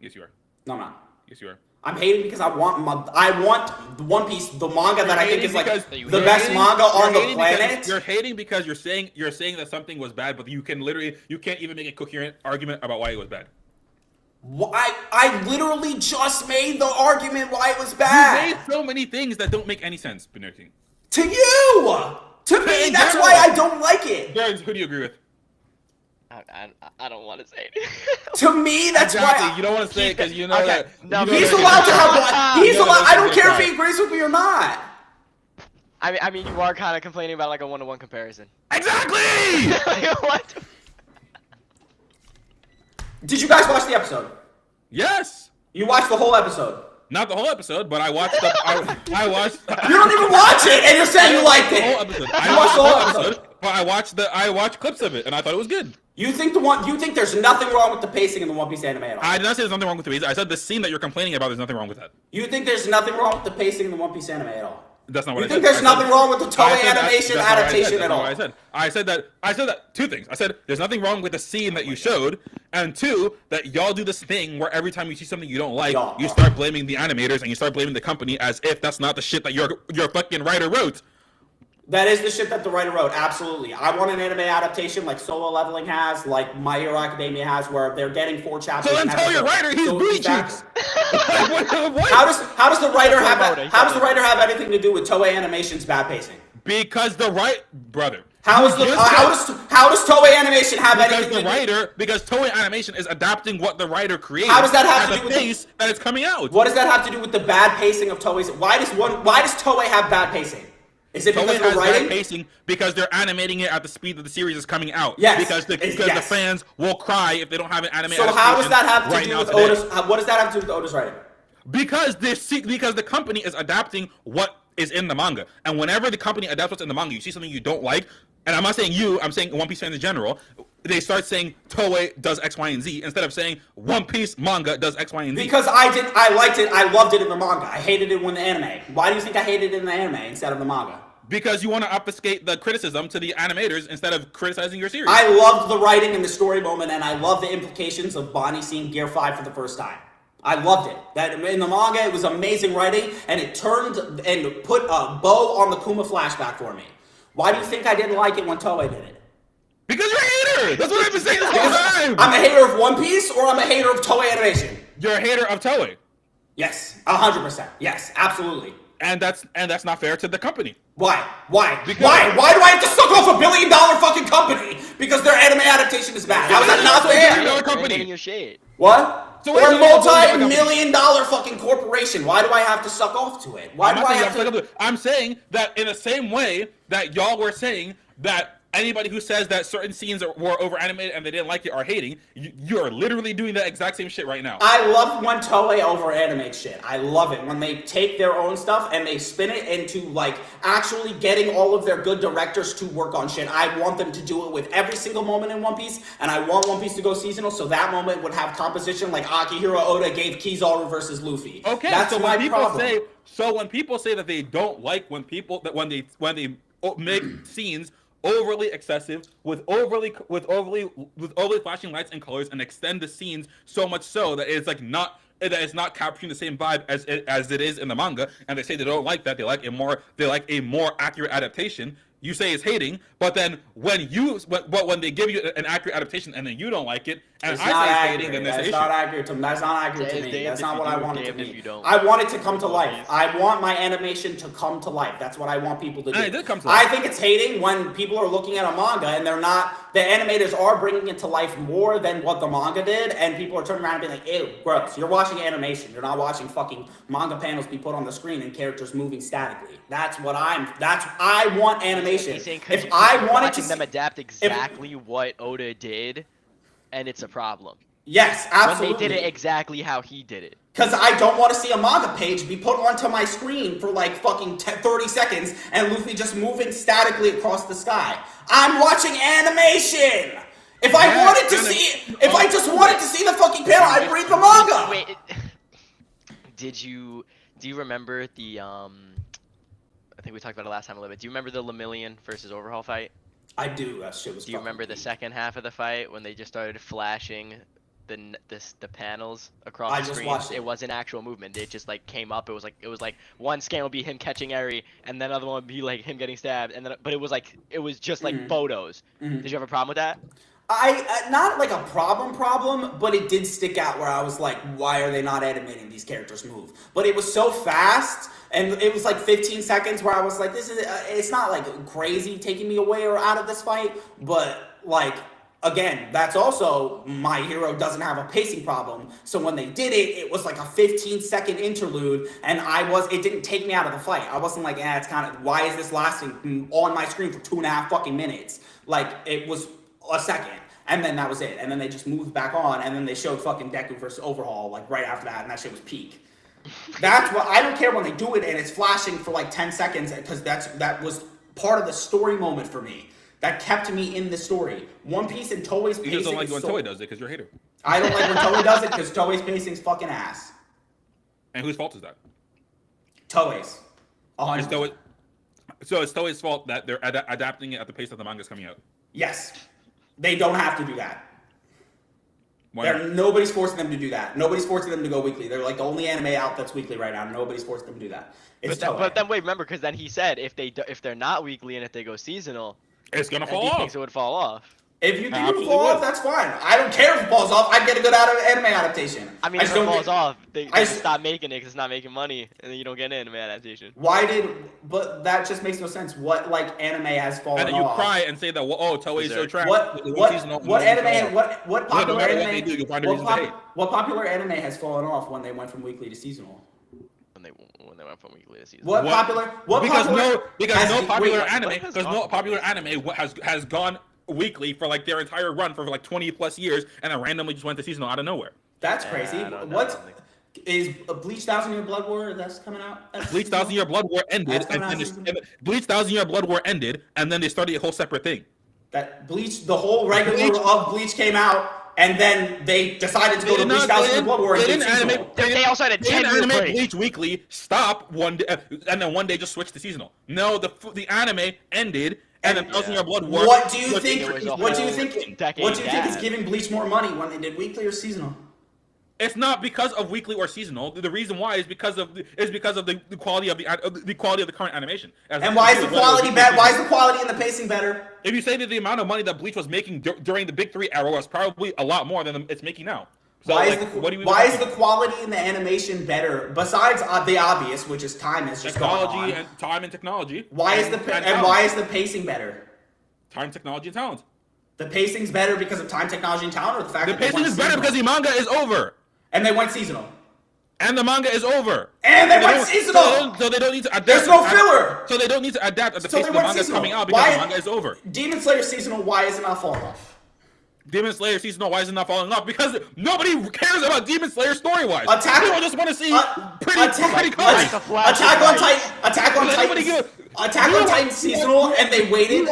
Yes, you are. No, I'm not. Yes, you are. I'm hating because I want the One Piece, the manga that I think is like the best manga on the planet. You're hating because you're saying that something was bad, but you can't even make a coherent argument about why it was bad. I literally just made the argument why it was bad. You made so many things that don't make any sense, Benerty. To you! To me, that's why I don't like it. Jared, who do you agree with? I don't want to say it. To me, that's why you don't want to say it because you know that. No, he's allowed to have. He's allowed. I don't care if he agrees with me or not. I mean, you are kind of complaining about like a one-to-one comparison. Exactly. What? Did you guys watch the episode? Yes. You watched the whole episode. Not the whole episode, but I watched the. I watched. You don't even watch it, and you're saying you liked it. The whole episode. I watched the whole episode, but I watched clips of it, and I thought it was good. You think there's nothing wrong with the pacing in the One Piece anime at all? I did not say there's nothing wrong with the pacing. I said the scene that you're complaining about. There's nothing wrong with that. You think there's nothing wrong with the pacing in the One Piece anime at all? That's not what I said. You think there's nothing wrong with the Toei animation adaptation at all? I said that two things. I said there's nothing wrong with the scene that you showed, and two, that y'all do this thing where every time you see something you don't like, you start blaming the animators and you start blaming the company as if that's not the shit that your fucking writer wrote. That is the shit that the writer wrote, absolutely. I want an anime adaptation like Solo Leveling has, like My Hero Academia has, where they're getting 4 chapters. So then tell your writer he's Booty Cheeks. How does the writer have anything to do with Toei Animation's bad pacing? Because brother. How does Toei Animation have anything to do? Because Toei Animation is adapting what the writer created. How does that have to do with the pace that it's coming out? What does that have to do with the bad pacing of Toei's? Why does Toei have bad pacing? Is it because they're writing? Pacing because they're animating it at the speed that the series is coming out. Yes. Because the fans will cry if they don't have an anime. So how does that have to do with Oda's? What does that have to do with Oda's writing? Because the company is adapting what is in the manga, and whenever the company adapts what's in the manga, you see something you don't like, and I'm not saying you, I'm saying One Piece fans in general. They start saying Toei does X, Y, and Z instead of saying One Piece manga does X, Y, and Z. Because I liked it, I loved it in the manga. I hated it when the anime. Why do you think I hated it in the anime instead of the manga? Because you want to obfuscate the criticism to the animators instead of criticizing your series. I loved the writing and the story moment, and I loved the implications of Bonnie seeing Gear 5 for the first time. I loved it. That in the manga, it was amazing writing, and it turned and put a bow on the Kuma flashback for me. Why do you think I didn't like it when Toei did it? Because you're a hater! That's what I've been saying this whole time! I'm a hater of One Piece, or I'm a hater of Toei Animation? You're a hater of Toei. Yes, 100%. Yes, absolutely. And that's not fair to the company. Why? Why do I have to suck off $1 billion fucking company because their anime adaptation is bad? How is that not fair? Company. Your shade. What? So or a multi-million-dollar fucking corporation. Why do I have to suck off to it? Why do I have to? I'm saying that in the same way that y'all were saying that anybody who says that certain scenes were over animated and they didn't like it are hating. You are literally doing that exact same shit right now. I love when Toei over animate shit. I love it when they take their own stuff and they spin it into like actually getting all of their good directors to work on shit. I want them to do it with every single moment in One Piece, and I want One Piece to go seasonal so that moment would have composition like Akihiro Oda gave Kizaru versus Luffy. Okay, that's so my when people problem. when people say that they don't like when they make scenes overly excessive with overly flashing lights and colors and extend the scenes so much so that it's not capturing the same vibe as it is in the manga, and they say they don't like that, they like a more accurate adaptation. You say it's hating, but then when they give you an accurate adaptation and then you don't like it, and It's I not say it's accurate. hating, then there's an That's issue. not accurate to me. That's not accurate to It's me. damned That's if not you what I do, want it to damned if be. you don't. I want it to come to Please. life. I want my animation to come to life. That's what I want people to do. And it did come to I life. think it's hating when people are looking at a manga and they're not. The animators are bringing it to life more than what the manga did, and people are turning around and being like, "Ew, gross." You're watching animation. You're not watching fucking manga panels be put on the screen and characters moving statically. I want animation. He's saying If I wanted to watching them see, adapt exactly what Oda did, and it's a problem. yes, absolutely. When they did it exactly how he did it. Because I don't want to see a manga page be put onto my screen for like fucking 30 seconds and Luffy just moving statically across the sky. I'm watching animation! If I just wanted to see the fucking panel, I'd read the manga! Wait, do you remember the, I think we talked about it last time a little bit. Do you remember the Lemillion versus Overhaul fight? I do, that shit was Do you fucking remember the peak. second half of the fight when they just started flashing the panels across I the just screen? watched it. It wasn't actual movement. It just like came up. It was like one scan would be him catching Eri, and then another one would be like him getting stabbed, and then but it was just like photos. Mhm. Did you have a problem with that? Not like a problem, but it did stick out where I was like, why are they not animating these characters move? But it was so fast, and it was like 15 seconds where I was like, it's not like crazy taking me away or out of this fight, but like, again, that's also My Hero doesn't have a pacing problem. So when they did it, it was like a 15-second interlude, and it didn't take me out of the fight. I wasn't like, it's kind of, why is this lasting on my screen for 2.5 fucking minutes? Like, it was a second, and then that was it. And then they just moved back on, and then they showed fucking Deku versus Overhaul, like, right after that, and that shit was peak. That's what, I don't care when they do it, and it's flashing for like 10 seconds, because that was part of the story moment for me. That kept me in the story. One Piece and Toei's pacing. You just don't like when so, Toei does it because you're a hater. I don't like when Toei does it because Toei's pacing's fucking ass. And whose fault is that? Toei's. It's Toei, so it's Toei's fault that they're adapting it at the pace that the manga's coming out. Yes. They don't have to do that. Why not? Nobody's forcing them to do that. Nobody's forcing them to go weekly. They're like the only anime out that's weekly right now. Nobody's forcing them to do that. It's Toei. But then wait, remember, because then he said if they're not weekly and if they go seasonal, It's gonna and fall he off. thinks it would fall off. If you think it Absolutely will fall would. off, that's fine. I don't care if it falls off. I'd get a good anime adaptation. I mean, if just it don't falls get- off, they I just just- stop making it because it's not making money, and then you don't get an anime adaptation. But that just makes no sense. What, like, anime has fallen And then you off? cry and say that, well, oh, Toei is so Berserk. trash. What anime, what popular matter what anime, they do, you'll find a reason to hate. what popular anime has fallen off when they went from weekly to seasonal? When they went from weekly to season. What popular Because has- no popular wait, anime what has because gone no from popular weekly? anime has gone weekly for like their entire run for like 20 plus years and then randomly just went to seasonal out of nowhere. That's Yeah, crazy. I don't know. What is Bleach 1,000 Year Blood War? That's coming out. That's Bleach 1,000 Year Blood War ended, That's coming out and season. Bleach 1,000 Year Blood War ended, and then they started a whole separate thing. That Bleach, the whole regular Bleach- of Bleach came out, and then they decided to go to Bleach 1,000 Year Blood War and they do didn't seasonal. animate. They also had a They didn't 10-year animate break. Bleach weekly. Stop one day, and then one day just switch to seasonal. No, the anime ended, and then 1,000 Year Blood War. What do you was- think? It was a What do you whole think? decade What do you think is gap. giving Bleach more money when they did weekly or seasonal? It's not because of weekly or seasonal. The reason why is because of the quality of the current animation. And why is the quality better? Why is the quality and the pacing better? If you say that the amount of money that Bleach was making during the Big Three era was probably a lot more than it's making now. So Why like, what do you? why is the quality in the animation better? Besides the obvious, which is time has just gone technology on. and time and technology? Why is the talent. why is the pacing better? Time, technology, and talent? The pacing's better because of time, technology, and talent, or the fact The that they pacing went is better seasonal? because the manga is over. And they went seasonal. And the manga is over. And they went seasonal. So they don't need to adapt. There's no filler. So they don't need to adapt at the So pace they of the went manga seasonal. coming out because Why- the manga is over. Demon Slayer seasonal, why is it not falling off? Demon Slayer seasonal, why is it not falling off? Because nobody cares about Demon Slayer story-wise. Attack- People just want to see pretty Attack colors. Attack on Titan. Attack on Titan seasonal, and they waited.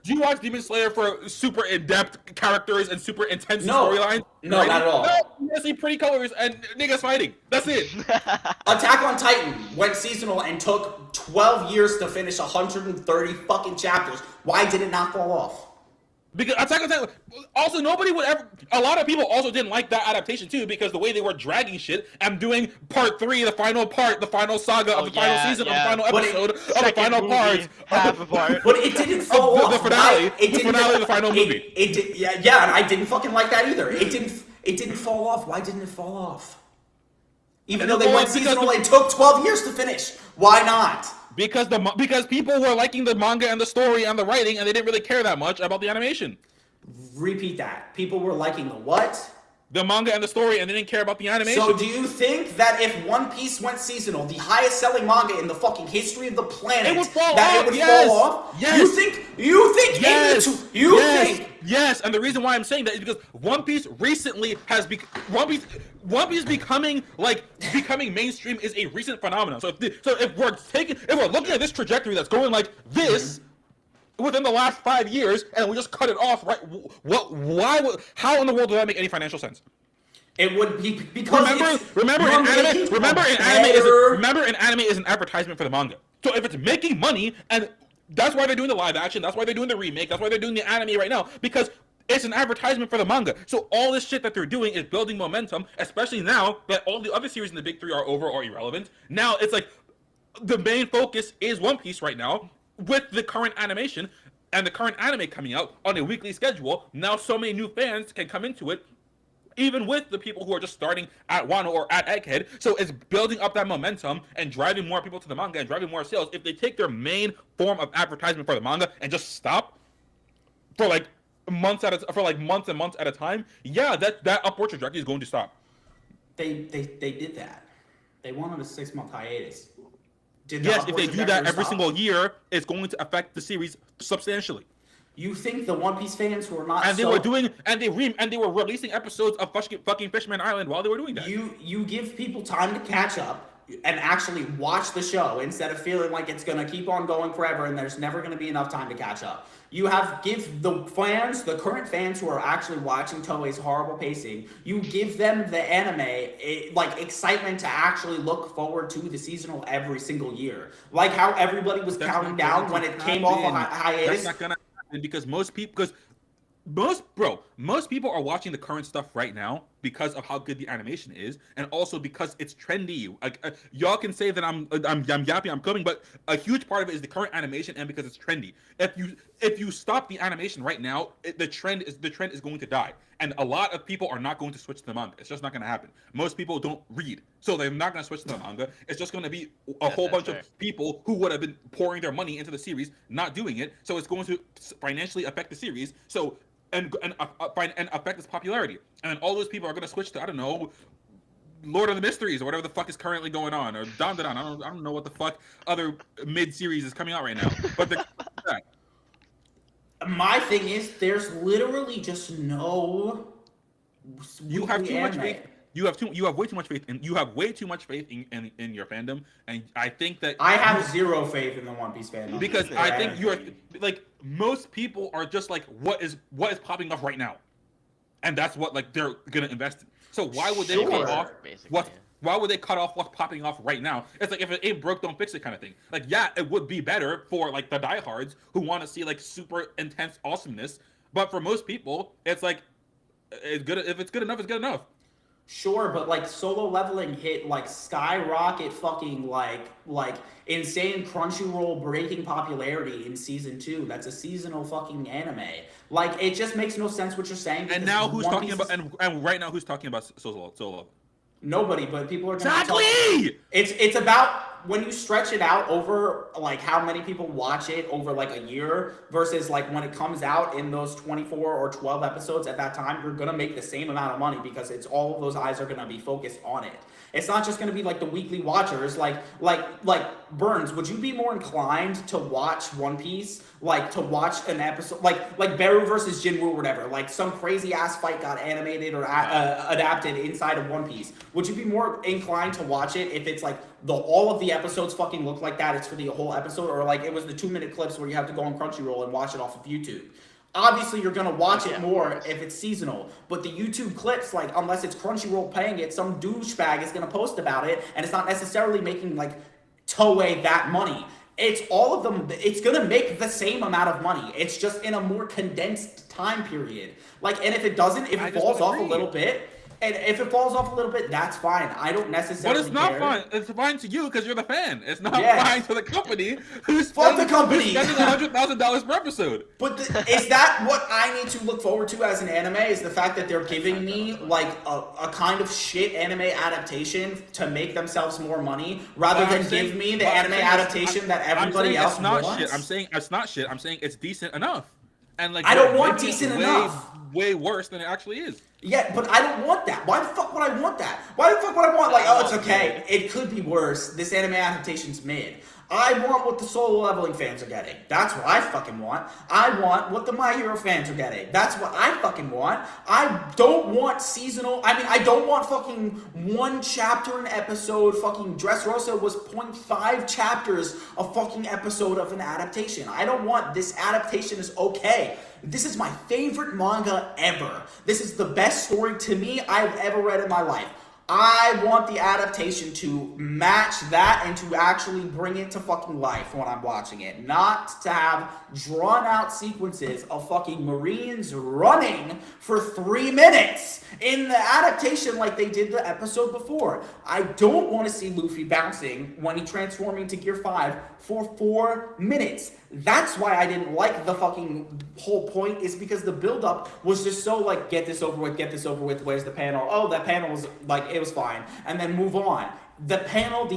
Do you watch Demon Slayer for super in-depth characters and super intense No. storylines? No, not at all. No, you want to see pretty colors and niggas fighting. That's it. Attack on Titan went seasonal and took 12 years to finish 130 fucking chapters. Why did it not fall off? Because Attack on Titan, also nobody would ever. A lot of people also didn't like that adaptation too, because the way they were dragging shit and doing part 3, the final part, the final saga of the final season, of the final episode, of the final parts, half a part. But it didn't fall off. the finale, Why- the final movie. It did. Yeah, and I didn't fucking like that either. It didn't fall off. Why didn't it fall off? Even though they went seasonal, it took 12 years to finish. Why not? Because people were liking the manga and the story and the writing, and they didn't really care that much about the animation. Repeat that. People were liking the what? The manga and the story, and they didn't care about the animation. So do you think that if One Piece went seasonal, the highest selling manga in the fucking history of the planet, It would fall that off, it would yes. fall off? Yes. You think Yes, you yes, think yes, and the reason why I'm saying that is because One Piece recently has One Piece becoming mainstream is a recent phenomenon. So if we're looking at this trajectory that's going like this within the last 5 years, and we just cut it off, right? How in the world does that make any financial sense? it would be because Remember in anime is an advertisement for the manga. So if it's making money, and that's why they're doing the live action, that's why they're doing the remake, that's why they're doing the anime right now, because it's an advertisement for the manga. So all this shit that they're doing is building momentum, especially now that all the other series in the big 3 are over or irrelevant. Now it's like the main focus is One Piece right now with the current animation and the current anime coming out on a weekly schedule. Now so many new fans can come into it, even with the people who are just starting at Wano or at Egghead. So it's building up that momentum and driving more people to the manga and driving more sales. If they take their main form of advertisement for the manga and just stop for months and months at a time, yeah, that upward trajectory is going to stop. they did that. They went on a 6-month hiatus. Yes, if they do that every single year, it's going to affect the series substantially. You think the One Piece fans who are not And they were releasing episodes of fucking Fishman Island while they were doing that. You give people time to catch up and actually watch the show instead of feeling like it's gonna keep on going forever and there's never gonna be enough time to catch up. You give the current fans who are actually watching Toei's horrible pacing, you give them the anime excitement to actually look forward to the seasonal every single year. Like how everybody was counting down when it came off a hiatus. That's not gonna happen because most people are watching the current stuff right now because of how good the animation is, and also because it's trendy. Y'all can say that I'm yapping, I'm coming, but a huge part of it is the current animation and because it's trendy. If you stop the animation right now, the trend is going to die, and a lot of people are not going to switch to the manga. It's just not going to happen. Most people don't read, so they're not going to switch to the manga. It's just going to be a whole bunch of people who would have been pouring their money into the series not doing it. So it's going to financially affect the series. So. And affect its popularity, and all those people are going to switch to, I don't know, Lord of the Mysteries or whatever the fuck is currently going on, or Don. I don't know what the fuck other mid series is coming out right now. But my thing is, there's literally just no. You have too much faith. You have way too much faith, and you have way too much faith in your fandom, and I think that I have zero faith in the One Piece fandom because I think you're like most people are just like what is popping off right now, and that's what they're gonna invest in. So why would they cut off Why would they cut off what's popping off right now? It's like if it ain't broke, don't fix it kind of thing. It would be better for the diehards who want to see super intense awesomeness, but for most people, it's it's good. If it's good enough, it's good enough. Sure, but Solo Leveling hit skyrocket fucking insane Crunchyroll breaking popularity in season 2. That's a seasonal fucking anime. It just makes no sense what you're saying. And now who's talking about and right now who's talking about Solo? Nobody, but people are exactly. It's about when you stretch it out over like how many people watch it over like a year versus like when it comes out in those 24 or 12 episodes at that time, you're gonna make the same amount of money because it's all of those eyes are gonna be focused on it. It's not just gonna be like the weekly watchers. Like Burns, would you be more inclined to watch One Piece, like to watch an episode like Beru versus Jinwoo or whatever, like some crazy ass fight got animated or adapted inside of One Piece? Would you be more inclined to watch it if it's like all of the episodes fucking look like that, it's for the whole episode, or like it was the 2-minute clips where you have to go on Crunchyroll and watch it off of YouTube? Obviously, you're gonna watch it more if it's seasonal, but the YouTube clips, like, unless it's Crunchyroll paying it, some douchebag is gonna post about it, and it's not necessarily making, like, Toei that money. It's all of them, it's gonna make the same amount of money. It's just in a more condensed time period. Like, and if it doesn't, if it falls off a little bit, and if it falls off a little bit, that's fine. I don't necessarily care. But it's not fine. It's fine to you because you're the fan. It's not fine to the company who's fuck the company. Spending $100,000 per episode. But is that what I need to look forward to as an anime? Is the fact that they're giving me like a kind of shit anime adaptation to make themselves more money, rather than give me the anime adaptation that everybody else wants? Shit. I'm saying it's not shit. I'm saying it's decent enough. And like I don't want decent enough. Way worse than it actually is. Yeah, but I don't want that. Why the fuck would I want that? Why the fuck would I want, like, oh, it's okay. It could be worse. This anime adaptation's mid. I want what the solo leveling fans are getting. That's what I fucking want. I want what the My Hero fans are getting. That's what I fucking want. I don't want seasonal. I mean, I don't want fucking one chapter an episode. Fucking Dressrosa was 0.5 chapters a fucking episode of an adaptation. I don't want this adaptation is okay. This is my favorite manga ever. This is the best story to me I've ever read in my life. I want the adaptation to match that and to actually bring it to fucking life when I'm watching it. Not to have drawn out sequences of fucking Marines running for 3 minutes in the adaptation like they did the episode before. I don't want to see Luffy bouncing when he transforms into Gear 5 for 4 minutes. That's why I didn't like the fucking whole point, is because the build-up was just so like, get this over with, where's the panel? Oh, that panel was like, it was fine. And then move on. The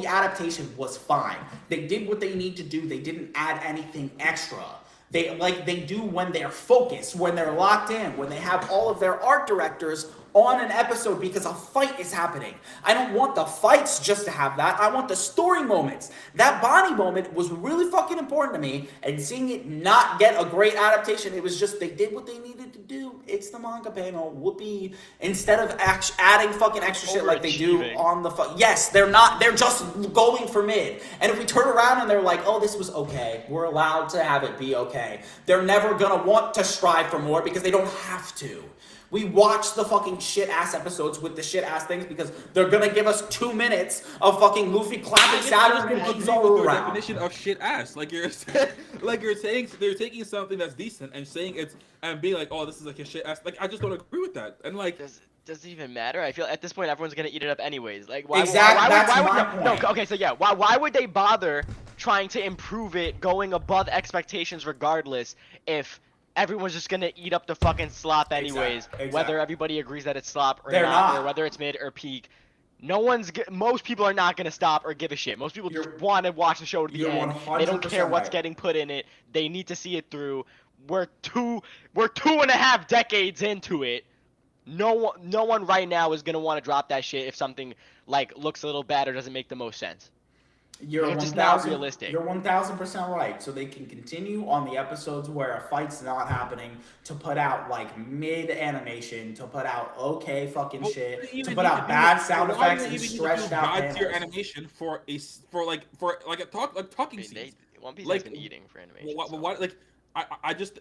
adaptation was fine. They did what they need to do. They didn't add anything extra. They do when they're focused, when they're locked in, when they have all of their art directors on an episode because a fight is happening. I don't want the fights just to have that. I want the story moments. That Bonnie moment was really fucking important to me, and seeing it not get a great adaptation, it was just they did what they needed to do. It's the manga panel. Whoopee. Instead of adding fucking extra shit like they do on the yes, they're not. They're just going for mid. And if we turn around and they're like, oh, this was okay, we're allowed to have it be okay, they're never gonna want to strive for more because they don't have to. We watch the fucking shit-ass episodes with the shit-ass things because they're gonna give us 2 minutes of fucking Luffy clapping Saturn and Kizaru around. Definition of shit-ass, like you're saying, they're taking something that's decent and saying it's and being like, oh, this is like a shit-ass. Like I just don't agree with that. And like, does it even matter? I feel at this point everyone's gonna eat it up anyways. Like why? Why would they bother trying to improve it, going above expectations regardless, if everyone's just gonna eat up the fucking slop anyways, whether everybody agrees that it's slop or not, or whether it's mid or peak. Most people are not gonna stop or give a shit. Most people just want to watch the show to the end. They don't care what's getting put in it. They need to see it through. We're 2.5 decades into it. No one right now is gonna want to drop that shit if something like looks a little bad or doesn't make the most sense. You're just not realistic. You're 1,000% right. So they can continue on the episodes where a fight's not happening to put out like mid animation, to put out okay fucking shit, to put out bad sound effects and stretched out panels. Tier animation for a talking scene. One Piece has been eating for animation. What like I'm just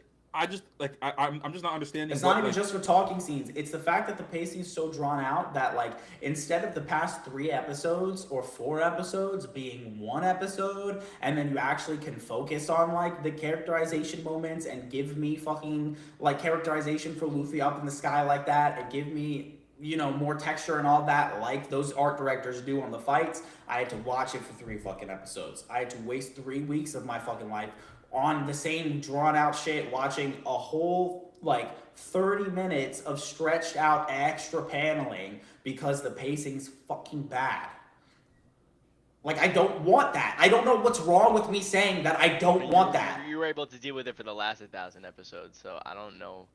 not understanding. It's not even just for talking scenes. It's the fact that the pacing is so drawn out that like instead of the past 3 episodes or 4 episodes being 1 episode, and then you actually can focus on like the characterization moments and give me fucking like characterization for Luffy up in the sky like that, and give me, you know, more texture and all that like those art directors do on the fights. I had to watch it for 3 fucking episodes. I had to waste 3 weeks of my fucking life on the same drawn out shit, watching a whole like 30 minutes of stretched out extra paneling because the pacing's fucking bad. Like, I don't want that. I don't know what's wrong with me saying that I don't want that. You were able to deal with it for the last 1,000 episodes, so I don't know.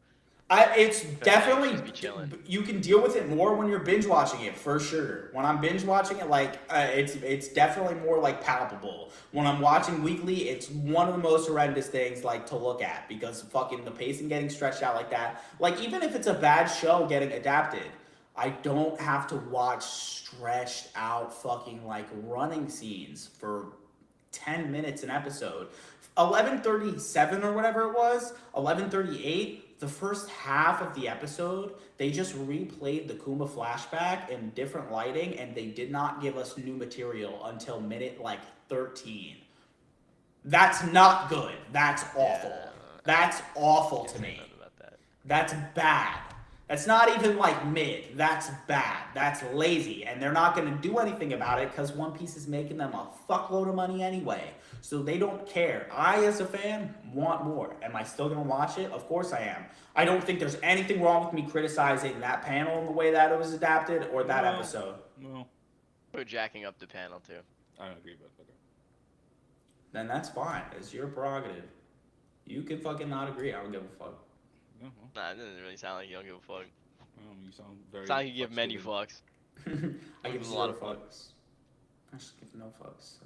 It's definitely, just be chilling. you can deal with it more when you're binge watching it, for sure. When I'm binge watching it, like, it's definitely more, like, palpable. When I'm watching weekly, it's one of the most horrendous things, like, to look at, because fucking the pacing getting stretched out like that. Like, even if it's a bad show getting adapted, I don't have to watch stretched out fucking, like, running scenes for 10 minutes an episode. 11:37 or whatever it was, 11:38, the first half of the episode, they just replayed the Kuma flashback in different lighting, and they did not give us new material until minute, like, 13. That's not good. That's awful. Yeah, That's awful to me. About that. That's bad. That's not even like mid. That's bad. That's lazy. And they're not going to do anything about it because One Piece is making them a fuckload of money anyway. So they don't care. I, as a fan, want more. Am I still going to watch it? Of course I am. I don't think there's anything wrong with me criticizing that panel in the way that it was adapted or that episode. No. We're jacking up the panel, too. I don't agree, but okay. Then that's fine. It's your prerogative. You can fucking not agree. I don't give a fuck. No, well, Nah, it doesn't really sound like you don't give a fuck. you sound very. It's not like you give many fucks. fucks. I give Gives a a lot lot of of fucks. I just give no fucks. So.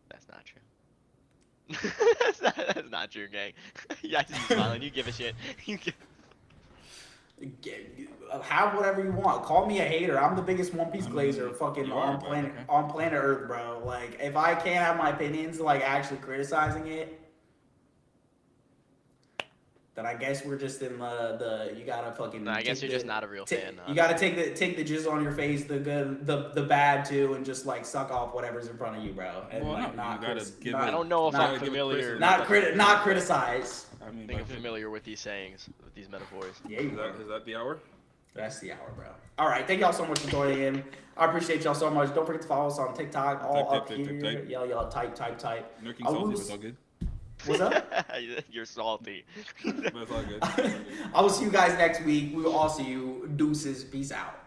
That's not true. that's not true, gang. Yeah, I see you smiling. You give a shit. You give... Have whatever you want. Call me a hater. I'm the biggest One Piece glazer fucking you are, on bro, planet okay. on planet Earth, bro. Like, if I can't have my opinions, like actually criticizing it, then I guess we're just in the you gotta fucking. No, I guess take you're just not a real fan. You gotta take the jizz on your face, the good, the bad too, and just like suck off whatever's in front of you, bro. And Well, like no, you gotta give I it- don't know if not- I'm familiar. not criticize. I mean, I think I'm but- familiar with these sayings, with these metaphors. Yeah, you Is that the hour? That's the hour, bro. All right, thank y'all so much for joining in. I appreciate y'all so much. Don't forget to follow us on TikTok, all Type, up type, here. type, type. Y'all type. Nurking I salty, will but it's all good. What's up? You're salty. But it's all good. I will see you guys next week. We will all see you. Deuces. Peace out.